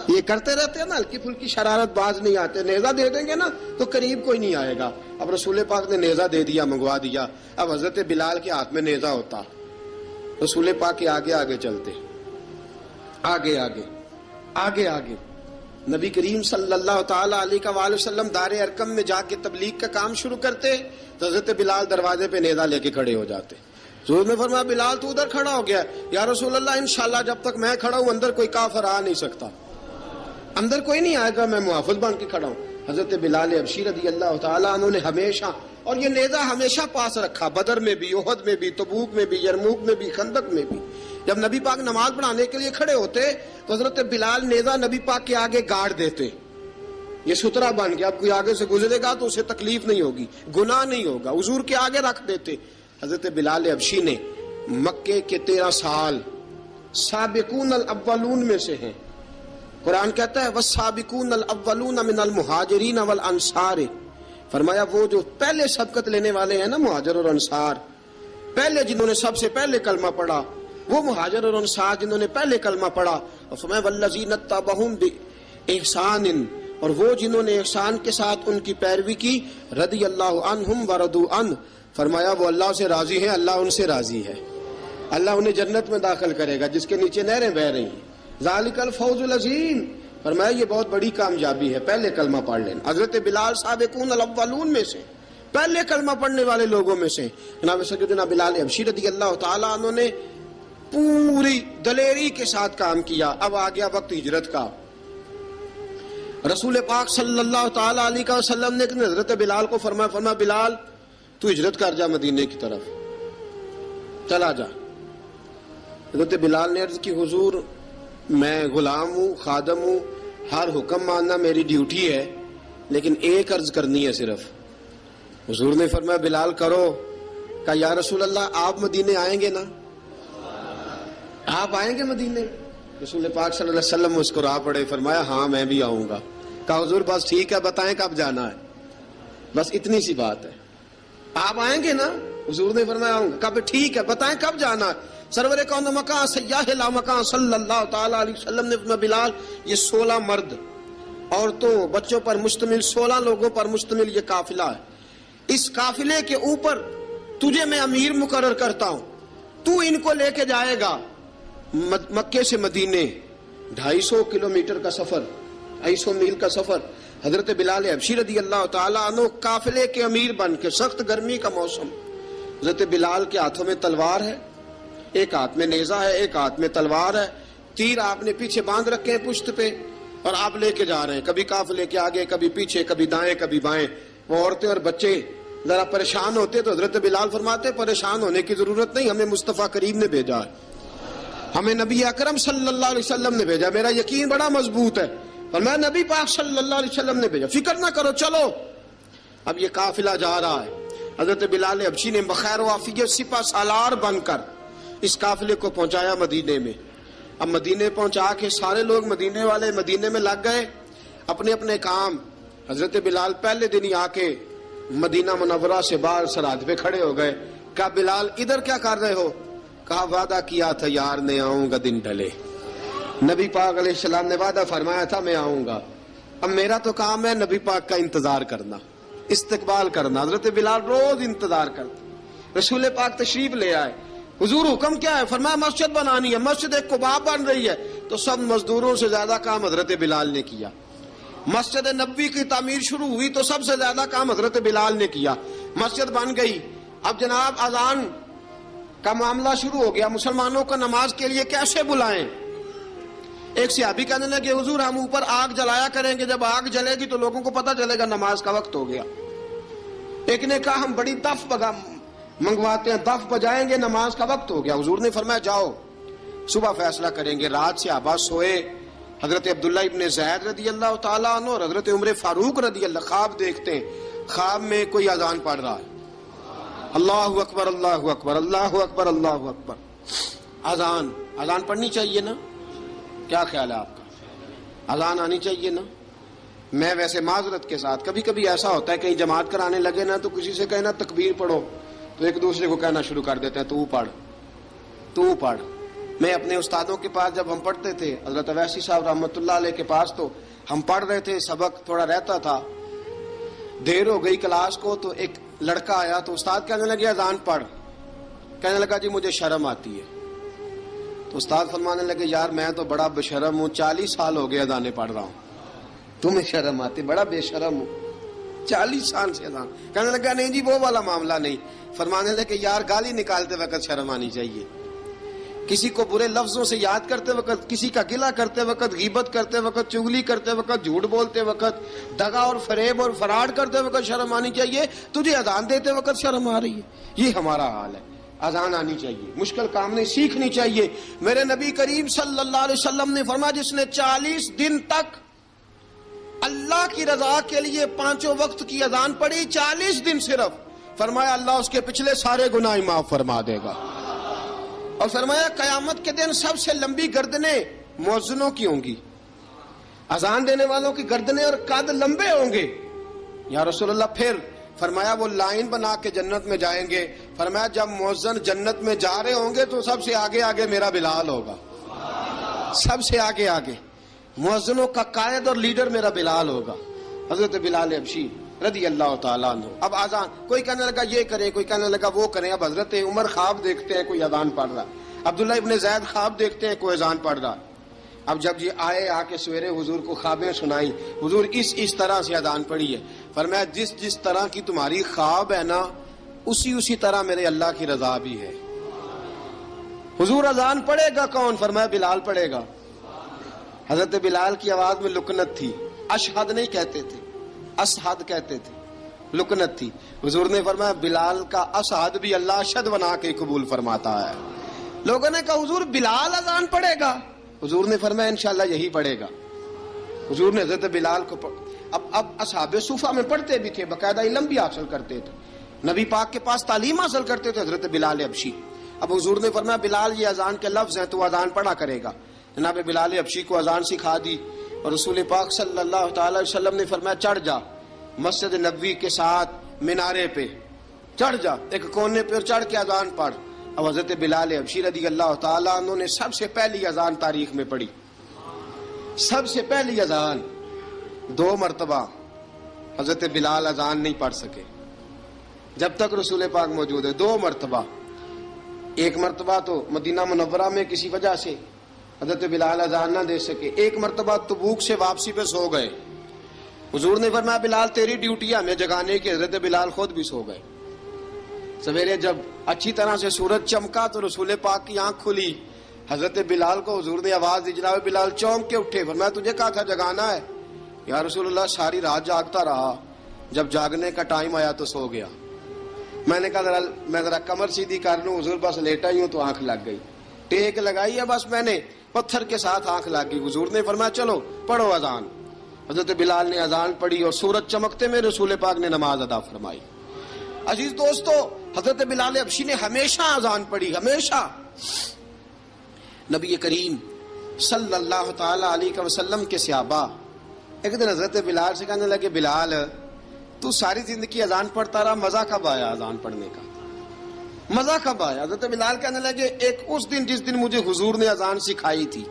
یہ کرتے رہتے ہیں نا, ہلکی پھلکی شرارت باز نہیں آتے. نیزہ دے دیں گے نا تو قریب کوئی نہیں آئے گا. اب رسول پاک نے نیزہ دے دیا, منگوا دیا. اب حضرت بلال کے ہاتھ میں نیزہ ہوتا, رسول پاک کے آگے آگے چلتے, آگے آگے آگے آگے. نبی کریم صلی اللہ تعالی علیہ وآلہ وسلم دار ارقم میں جا کے تبلیغ کا کام شروع کرتے تو حضرت بلال دروازے پہ نیزہ لے کے کھڑے ہو جاتے. حضور نے فرمایا بلال تو ادھر کھڑا ہو گیا. یا رسول اللہ انشاءاللہ جب تک میں کھڑا ہوں اندر کوئی کافر آ نہیں سکتا, اندر کوئی نہیں آئے گا, میں محافظ بن کے کھڑا ہوں. حضرت بلال حبشی رضی اللہ تعالیٰ عنہ نے ہمیشہ, اور یہ نیزہ ہمیشہ پاس رکھا, بدر میں بھی, احد میں بھی, تبوک میں بھی, یرموک میں بھی, خندق میں بھی. جب نبی پاک نماز پڑھانے کے لیے کھڑے ہوتے تو حضرت بلال نیزہ نبی پاک کے آگے گاڑ دیتے. یہ سترا بن گیا, اب کوئی آگے سے گزرے گا تو اسے تکلیف نہیں ہوگی, گناہ نہیں ہوگا, حضور کے آگے رکھ دیتے. حضرت بلال حبشی نے مکے کے 13 سال سابقون الاولون میں سے ہیں. قرآن کہتا ہے والسابقون الاولون من المہاجرین والانصار, فرمایا وہ جو پہلے سبقت لینے والے ہیں نا مہاجر اور انصار, پہلے جنہوں نے سب سے پہلے کلمہ پڑھا وہ مہاجر اور انصار جنہوں نے پہلے کلمہ پڑھا. اور فرمایا والذین اتبعوہم باحسان, اور وہ جنہوں نے احسان کے ساتھ ان کی پیروی کی, رضی اللہ عنہم ورضوا عنہ, فرمایا وہ اللہ سے راضی ہیں, اللہ ان سے راضی ہے. اللہ انہیں جنت میں داخل کرے گا جس کے نیچے نہریں بہ رہی ہیں. ذالک الفوز العظیم, فرمایا یہ بہت بڑی کامیابی ہے پہلے کلمہ پڑھ لینا. حضرت بلال سابقون الاولون میں سے, پہلے کلمہ پڑھنے والے لوگوں میں سے. جناب سیدنا بلال حبشی رضی اللہ تعالیٰ عنہ نے پوری دلیری کے ساتھ کام کیا. اب آ گیا وقت ہجرت کا. رسول پاک صلی اللہ تعالیٰ علیہ وسلم نے حضرت بلال کو فرمایا بلال تو ہجرت کر جا مدینے کی طرف, چلا جا. حضرت بلال نے عرض کی حضور میں غلام ہوں, خادم ہوں, ہر حکم ماننا میری ڈیوٹی ہے, لیکن ایک عرض کرنی ہے صرف. حضور نے فرمایا بلال کرو. کہا یا رسول اللہ آپ مدینے آئیں گے نا, آپ آئیں گے مدینے؟ رسول پاک صلی اللہ علیہ وسلم مسکرا پڑے, فرمایا ہاں میں بھی آؤں گا. کہا حضور بس ٹھیک ہے, بتائیں کب جانا ہے, بس اتنی سی بات ہے. آپ آئیں گے نا؟ حضور نے فرمایا آؤں گا. کہا ٹھیک ہے, بتائیں کب جانا ہے. سرور کون مکان سیاح لا مکان صلی اللہ تعالی علیہ وسلم نے فرمایا بلال یہ 16 مرد, عورتوں, بچوں پر مشتمل 16 لوگوں پر مشتمل یہ قافلہ ہے. اس قافلے کے اوپر تجھے میں امیر مقرر کرتا ہوں, تو ان کو لے کے جائے گا مکے سے مدینے. 250 کلومیٹر کا سفر, 250 میل کا سفر. حضرت بلال حبشی رضی اللہ تعالیٰ عنہ قافلے کے امیر بن کے, سخت گرمی کا موسم, حضرت بلال کے ہاتھوں میں تلوار ہے, ایک ہاتھ میں نیزہ ہے, ایک ہاتھ میں تلوار ہے, تیر آپ نے پیچھے باندھ رکھے ہیں پشت پہ, اور آپ لے کے جا رہے ہیں, کبھی قافلے کے آگے, کبھی پیچھے, کبھی دائیں کبھی بائیں. وہ عورتیں اور بچے ذرا پریشان ہوتے تو حضرت بلال فرماتے پریشان ہونے کی ضرورت نہیں, ہمیں مصطفیٰ کریم نے بھیجا ہے, ہمیں نبی اکرم صلی اللہ علیہ وسلم نے بھیجا, میرا یقین بڑا مضبوط ہے, اور میں نبی پاک صلی اللہ علیہ وسلم نے بھیجا, فکر نہ کرو چلو. اب یہ قافلہ جا رہا ہے. حضرت بلال حبشی نے بخیر و عافیت سپہ سالار بن کر اس قافلے کو پہنچایا مدینے میں. اب مدینے پہنچا کے سارے لوگ مدینے والے مدینے میں لگ گئے اپنے اپنے کام. حضرت بلال پہلے دن ہی آ کے مدینہ منورہ سے باہر سرحد پہ کھڑے ہو گئے. کہا بلال ادھر کیا کر رہے ہو؟ کہا وعدہ کیا تھا یار نے آؤں گا دن ڈھلے. نبی پاک علیہ السلام نے وعدہ فرمایا تھا میں آؤں گا. اب میرا تو کام ہے نبی پاک کا انتظار کرنا, استقبال کرنا. حضرت بلال روز انتظار کرتے. رسول پاک تشریف لے آئے, حضور حکم کیا ہے؟ فرمایا مسجد بنانی ہے. مسجد قباء بن رہی ہے. تو سب مزدوروں سے زیادہ کام حضرت بلال نے کیا. مسجد نبوی کی تعمیر شروع ہوئی تو سب سے زیادہ کام حضرت بلال نے کیا. مسجد بن گئی. اب جناب اذان کا معاملہ شروع ہو گیا, مسلمانوں کو نماز کے لیے کیسے بلائیں؟ ایک صحابی کہنے لگے حضور ہم اوپر آگ جلایا کریں گے, جب آگ جلے گی تو لوگوں کو پتہ چلے گا نماز کا وقت ہو گیا. ایک نے کہا ہم بڑی دف منگواتے ہیں, دف بجائیں گے, نماز کا وقت ہو گیا. حضور نے فرمایا جاؤ صبح فیصلہ کریں گے. رات سے صحابہ سوئے. حضرت عبداللہ ابن زید رضی اللہ تعالیٰ عنہ اور حضرت عمر فاروق رضی اللہ خواب دیکھتے ہیں, خواب میں کوئی اذان پڑھ رہا ہے, اللہ اکبر اللہ اکبر اللہ اکبر اللہ اکبر. اذان پڑھنی چاہیے نا, کیا خیال ہے آپ کا؟ اذان آنی چاہیے نا. میں ویسے معذرت کے ساتھ کبھی کبھی ایسا ہوتا ہے کہیں جماعت کرانے لگے نا تو کسی سے کہنا تکبیر پڑھو تو ایک دوسرے کو کہنا شروع کر دیتے ہیں تو پڑھ. میں اپنے استادوں کے پاس جب ہم پڑھتے تھے، حضرت اویسی صاحب رحمۃ اللہ علیہ کے پاس، تو ہم پڑھ رہے تھے، سبق تھوڑا رہتا تھا، دیر ہو گئی کلاس کو، تو ایک لڑکا آیا تو استاد کہنے لگے اذان پڑھ. کہنے لگا جی مجھے شرم آتی ہے. تو استاد فرمانے لگے یار میں تو بڑا بے-شرم ہوں، 40 سال ہو گئے اذانیں پڑھ رہا ہوں، تمہیں شرم آتی؟ بڑا بے شرم ہوں، 40 سال سے اذان. کہنے لگا نہیں جی وہ والا معاملہ نہیں. فرمانے لگے یار گالی نکالتے وقت شرم آنی چاہیے، کسی کو برے لفظوں سے یاد کرتے وقت، کسی کا گلہ کرتے وقت، غیبت کرتے وقت، چغلی کرتے وقت، جھوٹ بولتے وقت، دغا اور فریب اور فراڈ کرتے وقت شرم آنی چاہیے. تجھے اذان دیتے وقت شرم آ رہی ہے. یہ ہمارا حال ہے. اذان آنی چاہیے، مشکل کام نہیں، سیکھنی چاہیے. میرے نبی کریم صلی اللہ علیہ وسلم نے فرمایا جس نے 40 دن تک اللہ کی رضا کے لیے 5 وقت کی اذان پڑھی، 40 دن صرف، فرمایا اللہ اس کے پچھلے سارے گناہ معاف فرما دے گا. اور فرمایا قیامت کے دن سب سے لمبی گردنیں مؤذنوں کی ہوں گی، اذان دینے والوں کی گردنیں اور قد لمبے ہوں گے. یا رسول اللہ پھر؟ فرمایا وہ لائن بنا کے جنت میں جائیں گے. فرمایا جب مؤذن جنت میں جا رہے ہوں گے تو سب سے آگے آگے میرا بلال ہوگا، سب سے آگے آگے مؤذنوں کا قائد اور لیڈر میرا بلال ہوگا، حضرت بلال حبشی رضی اللہ تعالیٰ عنہ. اب اذان کوئی کہنے لگا یہ کریں، کوئی کہنے لگا وہ کریں. اب حضرت عمر خواب دیکھتے ہیں کوئی اذان پڑھ رہا، عبداللہ ابن زید خواب دیکھتے ہیں کوئی اذان پڑھ رہا. اب جب یہ آئے آ کے سویرے حضور کو خوابیں سنائی، حضور اس طرح سے اذان پڑھی ہے. فرمایا جس طرح کی تمہاری خواب ہے نا، اسی طرح میرے اللہ کی رضا بھی ہے. حضور اذان پڑھے گا کون؟ فرمایا بلال پڑھے گا. حضرت بلال کی آواز میں لکنت تھی، اشہد نہیں کہتے تھے، اسحد کہتے تھے، لکنت تھی. حضور نے فرمایا بلال کا اسحد بھی اللہ اشہد بنا کے قبول فرماتا ہے. لوگوں نے کہا حضور بلال اذان پڑھے گا؟ حضور نے فرمایا انشاءاللہ یہی پڑھے گا. حضور نے حضرت بلال کو اب اصحاب صوفہ میں پڑھتے بھی تھے، باقاعدہ علم بھی حاصل کرتے تھے، نبی پاک کے پاس تعلیم حاصل کرتے تھے حضرت بلال حبشی. اب حضور نے فرمایا بلال یہ اذان کے لفظ ہیں تو اذان پڑھا کرے گا. جناب بلال حبشی کو اذان سکھا دی اور رسول پاک صلی اللہ تعالی وسلم نے فرمایا چڑھ جا مسجد نبوی کے ساتھ مینارے پہ، چڑھ جا ایک کونے پہ اور چڑھ کے اذان پڑھ. اب حضرت بلال حبشی رضی اللہ تعالیٰ عنہ نے سب سے پہلی اذان تاریخ میں پڑھی، سب سے پہلی اذان. 2 مرتبہ حضرت بلال اذان نہیں پڑھ سکے جب تک رسول پاک موجود ہے. 2 مرتبہ، ایک مرتبہ تو مدینہ منورہ میں کسی وجہ سے حضرت بلال اذان نہ دے سکے، ایک مرتبہ تبوک سے واپسی پہ سو گئے. حضور نے فرمایا بلال تیری ڈیوٹی ہے ہمیں جگانے کی. حضرت بلال خود بھی سو گئے. سویرے جب اچھی طرح سے سورج چمکا تو رسول پاک کی آنکھ کھلی. حضرت بلال کو حضور نے آواز دی، جناب بلال چونک کے اٹھے. فرمایا تجھے کہا تھا جگانا ہے. یا رسول اللہ ساری رات جاگتا رہا، جب جاگنے کا ٹائم آیا تو سو گیا. میں نے کہا میں ذرا کمر سیدھی کر لوں. حضور بس لیٹا ہی ہوں تو آنکھ لگ گئی، ٹیک لگائی ہے بس میں نے، پتھر کے ساتھ آنکھ لگ گئی. حضور نے فرمایا چلو پڑھو اذان. حضرت بلال نے اذان پڑھی اور سورج چمکتے میں رسول پاک نے نماز ادا فرمائی. عزیز دوستو حضرت بلال حبشی نے ہمیشہ اذان پڑھی، ہمیشہ. نبی کریم صلی اللہ تعالی علیہ وسلم کے صحابہ ایک دن حضرت بلال سے کہنے لگے بلال تو ساری زندگی اذان پڑھتا رہا، مزہ کب آیا اذان پڑھنے کا؟ مزہ کب آیا؟ حضرت بلال کہنے لگے ایک اس دن جس دن مجھے حضور نے اذان سکھائی تھی،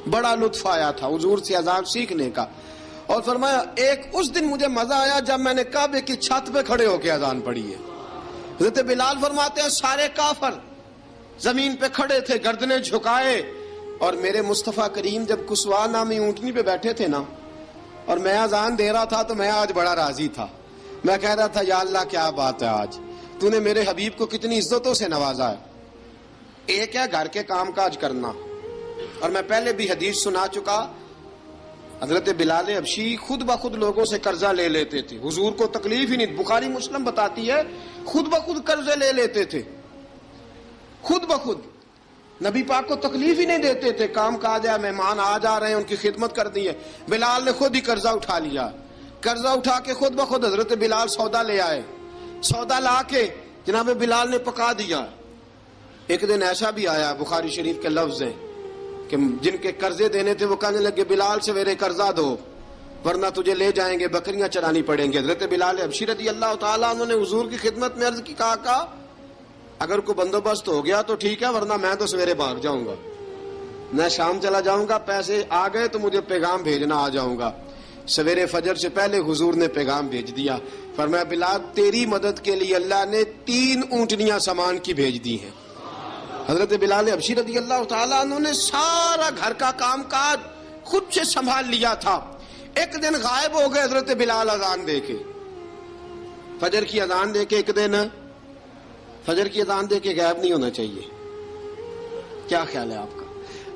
بڑا لطف آیا تھا حضور سے اذان سیکھنے کا. اور فرمایا ایک اس دن مجھے مزہ آیا جب میں نے کعبے کی چھت پہ کھڑے ہو کے اذان پڑھی ہے. حضرت بلال فرماتے ہیں سارے کافر زمین پہ کھڑے تھے گردنیں جھکائے، اور میرے مصطفیٰ کریم جب کسوا نامی اونٹنی پہ بیٹھے تھے نا اور میں اذان دے رہا تھا تو میں آج بڑا راضی تھا. میں کہہ رہا تھا یا اللہ کیا بات ہے، آج تو نے میرے حبیب کو کتنی عزتوں سے نوازا ہے. ایک ہے گھر کے کام کاج کرنا، اور میں پہلے بھی حدیث سنا چکا، حضرت بلال حبشی خود بخود لوگوں سے قرضہ لے لیتے تھے، حضور کو تکلیف ہی نہیں. بخاری مسلم بتاتی ہے خود بخود قرضے لے لیتے تھے، خود بخود نبی پاک کو تکلیف ہی نہیں دیتے تھے. کام کاج ہے، مہمان آ جا رہے ہیں، ان کی خدمت کر دی ہے. بلال نے خود ہی قرضہ اٹھا لیا، قرضہ اٹھا کے خود بخود حضرت بلال سودا لے آئے، سودا لا کے جناب بلال نے پکا دیا. ایک دن ایسا بھی آیا بخاری شریف کے لفظ ہیں کہ جن کے قرضے دینے تھے وہ کہنے لگے بلال سویرے قرضہ دو ورنہ تجھے لے جائیں گے، بکریاں چرانی پڑیں گے. حضرت بلال حبشی رضی اللہ تعالیٰ عنہ نے حضور کی خدمت میں عرض کی، کہا اگر کوئی بندوبست ہو گیا تو ٹھیک ہے، ورنہ میں تو سویرے بھاگ جاؤں گا، میں شام چلا جاؤں گا، پیسے آ گئے تو مجھے پیغام بھیجنا آ جاؤں گا۔ سویرے فجر سے پہلے حضور نے پیغام بھیج دیا، فرمایا بلال تیری مدد کے لیے اللہ نے 3 اونٹنیاں سامان کی بھیج دی ہیں۔ حضرت بلال حبشی رضی اللہ تعالیٰ عنہ نے سارا گھر کا کام کاج خود سے سنبھال لیا تھا۔ ایک دن غائب ہو گئے حضرت بلال اذان دے کے، فجر کی اذان دے کے، ایک دن فجر کی اذان دے کے غائب نہیں ہونا چاہیے، کیا خیال ہے آپ کا؟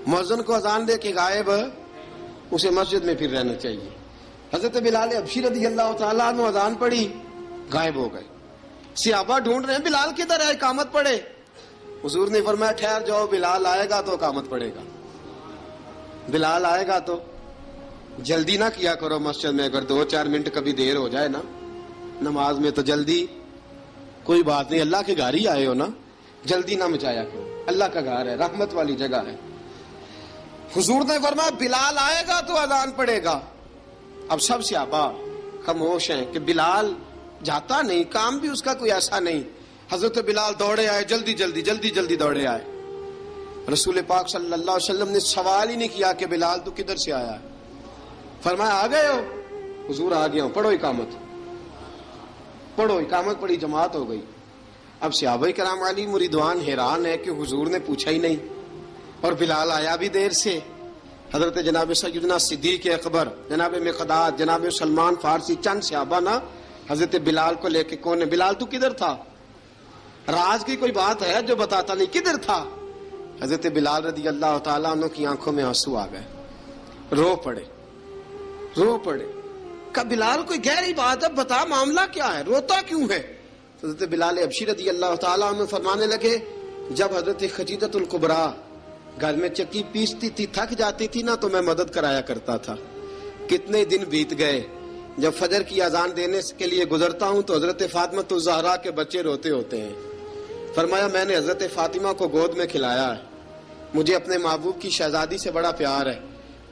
مؤذن کو اذان دے کے غائب، اسے مسجد میں پھر رہنا چاہیے۔ حضرت بلال حبشی رضی اللہ تعالیٰ عنہ اذان پڑھی، غائب ہو گئے۔ صحابہ ڈھونڈ رہے ہیں بلال کدھر ہے، اقامت پڑھے۔ حضور نے فرمایا ٹھہر جاؤ، بلال آئے گا تو اقامت پڑھے گا، بلال آئے گا تو جلدی نہ کیا کرو مسجد میں، اگر 2-4 منٹ کبھی دیر ہو جائے نا نماز میں تو جلدی کوئی بات نہیں، اللہ کے گھر ہی آئے ہو نا، جلدی نہ مچایا کرو، اللہ کا گھر ہے، رحمت والی جگہ ہے۔ حضور نے فرمایا بلال آئے گا تو اذان پڑے گا۔ اب سب صحابہ خاموش ہیں کہ بلال جاتا نہیں، کام بھی اس کا کوئی ایسا نہیں۔ حضرت بلال دوڑے آئے، جلدی دوڑے آئے۔ رسول پاک صلی اللہ علیہ وسلم نے سوال ہی نہیں کیا کہ بلال تو کدھر سے آیا ہے، فرمایا آ گئے ہو؟ حضور آ گیا ہوں، پڑھو اقامت پڑھی، جماعت ہو گئی۔ اب صحابہ کرام علی مریدوان حیران ہے کہ حضور نے پوچھا ہی نہیں اور بلال آیا بھی دیر سے۔ حضرت جناب سیدنا صدیق اکبر، جناب مقداد، جناب سلمان فارسی، چند صحابہ نا حضرت بلال کو لے کے، کون ہے بلال تو کدھر تھا؟ راز کی کوئی بات ہے جو بتاتا نہیں، کدھر تھا؟ حضرت بلال رضی اللہ تعالیٰ عنہ کی آنکھوں میں آنسو آ گئے، رو پڑے۔ کہ بلال کوئی گہری بات ہے، بتا معاملہ کیا ہے، روتا کیوں ہے؟ حضرت بلال حبشی رضی اللہ تعالیٰ عنہ فرمانے لگے جب حضرت خدیجہ الکبریٰ گھر میں چکی پیستی تھی، تھک جاتی تھی نا تو میں مدد کرایا کرتا تھا۔ کتنے دن بیت گئے، جب فجر کی اذان دینے کے لیے گزرتا ہوں تو حضرت فاطمہ الزہرا کے بچے روتے ہوتے ہیں۔ فرمایا میں نے حضرت فاطمہ کو گود میں کھلایا ہے، مجھے اپنے محبوب کی شہزادی سے بڑا پیار ہے۔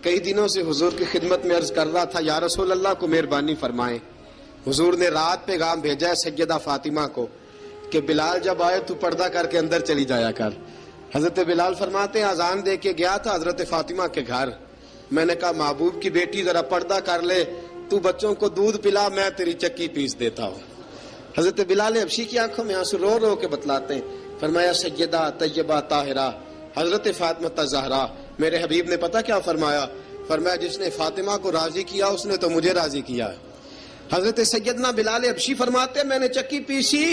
کئی دنوں سے حضور کی خدمت میں عرض کر رہا تھا یا رسول اللہ کو مہربانی فرمائیں۔ حضور نے رات پیغام بھیجا ہے سیدہ فاطمہ کو کہ بلال جب آئے تو پردہ کر کے اندر چلی جایا کر۔ حضرت بلال فرماتے ہیں اذان دے کے گیا تھا حضرت فاطمہ کے گھر، میں نے کہا محبوب کی بیٹی ذرا پردہ کر لے، تو بچوں کو دودھ پلا، میں تیری چکی پیس دیتا ہوں۔ حضرت بلال حبشی کی آنکھوں میں آنسو رو رو کے بتلاتے ہیں، فرمایا سیدہ طیبہ طاہرہ حضرت فاطمہ الزہرا، میرے حبیب نے پتہ کیا فرمایا؟ فرمایا جس نے فاطمہ کو راضی کیا اس نے تو مجھے راضی کیا ہے۔ حضرت سیدنا بلال حبشی فرماتے ہیں میں نے چکی پیسی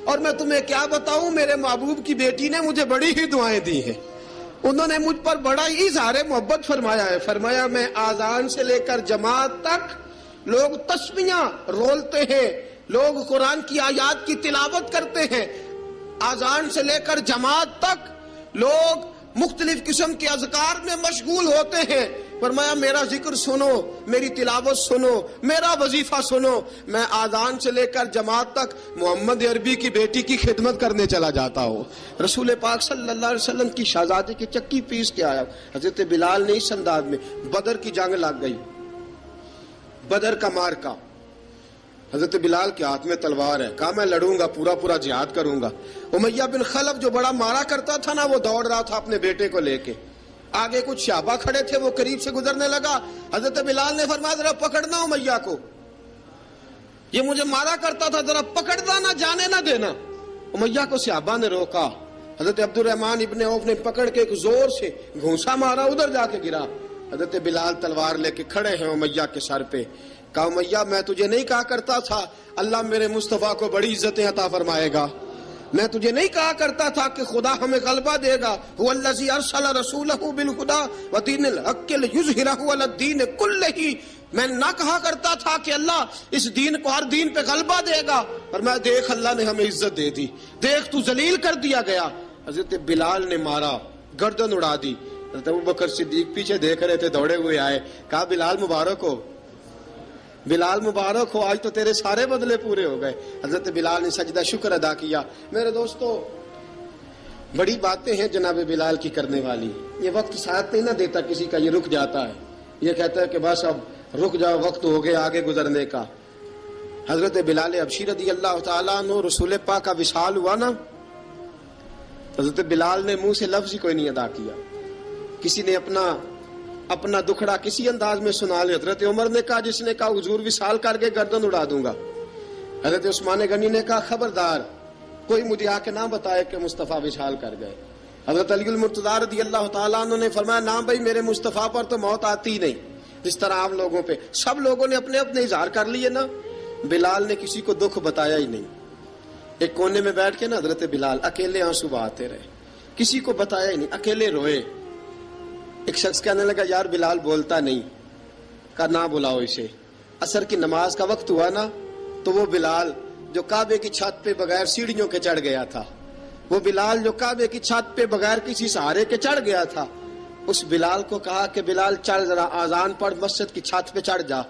اور میں تمہیں کیا بتاؤں، میرے محبوب کی بیٹی نے مجھے بڑی ہی دعائیں دی ہیں، انہوں نے مجھ پر بڑا ہی اظہار محبت فرمایا ہے۔ فرمایا میں آذان سے لے کر جماعت تک لوگ تسبیحاں رولتے ہیں، لوگ قرآن کی آیات کی تلاوت کرتے ہیں، آذان سے لے کر جماعت تک لوگ مختلف قسم کے اذکار میں مشغول ہوتے ہیں۔ فرمایا میرا ذکر سنو، میری تلاوت سنو، میرا وظیفہ سنو، میں آذان سے لے کر جماعت تک محمد عربی کی بیٹی کی خدمت کرنے چلا جاتا ہوں۔ رسول پاک صلی اللہ علیہ وسلم کی شہزادی کی چکی پیس کے آیا۔ حضرت بلال نے اس انداز میں، بدر کی جنگ لگ گئی، بدر کا مارکا، حضرت بلال کے ہاتھ میں تلوار ہے، کہا میں لڑوں گا، پورا جہاد کروں گا۔ امیہ بن خلف جو بڑا مارا کرتا تھا نا، وہ دوڑ رہا تھا اپنے بیٹے کو لے کے، آگے کچھ صحابہ کھڑے تھے، وہ قریب سے گزرنے لگا، حضرت بلال نے فرمایا ذرا پکڑنا امیہ کو، یہ مجھے مارا کرتا تھا، ذرا پکڑنا، نہ جانے نہ دینا۔ امیہ کو صحابہ نے روکا، حضرت عبد الرحمن ابن عوف نے پکڑ کے ایک زور سے گھونسا مارا، ادھر جا کے گرا۔ حضرت بلال تلوار لے کے کھڑے ہیں امیہ کے سر پہ، کہا امیہ میں تجھے نہیں کہا کرتا تھا اللہ میرے مصطفیٰ کو بڑی عزتیں عطا فرمائے گا، میں تجھے نہیں کہا کرتا تھا کہ خدا ہمیں غلبہ دے گا، هو الذی ارسل رسولہ بالہدی ودین الحق لیظہرہ علی الدین کلہ، میں نہ کہا کرتا تھا کہ اللہ اس دین کو ہر دین پہ غلبہ دے گا، اور میں دیکھ اللہ نے ہمیں عزت دے دی، دیکھ تو ذلیل کر دیا گیا۔ حضرت بلال نے مارا، گردن اڑا دی۔ حضرت ابوبکر صدیق پیچھے دیکھ رہے تھے، دوڑے ہوئے آئے، کہا بلال مبارک ہو، بلال مبارک ہو، آج تو تیرے سارے بدلے پورے ہو گئے۔ حضرت بلال نے سجدہ شکر ادا کیا۔ میرے دوستو بڑی باتیں ہیں جناب بلال کی کرنے والی، یہ وقت ساتھ نہیں نہ دیتا کسی کا، یہ رک جاتا ہے، یہ کہتا ہے کہ بس اب رک جاؤ، وقت ہو گیا آگے گزرنے کا۔ حضرت بلال حبشی رضی اللہ تعالیٰ عنہ، رسول پاک کا وصال ہوا نا، حضرت بلال نے منہ سے لفظ ہی کوئی نہیں ادا کیا. کسی نے اپنا دکھڑا کسی انداز میں سنا لیا. حضرت عمر نے کہا, جس نے کہا حضور وصال کر کے گردن اڑا دوں گا. حضرت عثمان غنی نے کہا خبردار کوئی مجھے آ کے نہ بتائے کہ مصطفیٰ وصال کر گئے. حضرت علی المرتضیٰ رضی اللہ تعالیٰ عنہ نے فرمایا نہ بھائی میرے مصطفیٰ پر تو موت آتی ہی نہیں, جس طرح عام لوگوں پہ. سب لوگوں نے اپنے اپنے اظہار کر لیے نا, بلال نے کسی کو دکھ بتایا ہی نہیں. ایک کونے میں بیٹھ کے نا حضرت بلال اکیلے آنسو بہاتے رہے, کسی کو بتایا ہی نہیں, اکیلے روئے. ایک شخص کہنے لگا یار بلال بولتا نہیں. کہا نہ بلاؤ اسے. عصر کی نماز کا وقت ہوا نا تو وہ بلال جو کعبے کی چھت پہ بغیر سیڑھیوں کے چڑھ گیا تھا, وہ بلال جو کعبے کی چھت پہ بغیر کسی سہارے کے چڑھ گیا تھا, اس بلال کو کہا کہ بلال چل ذرا اذان پڑھ مسجد کی چھت پہ چڑھ جا.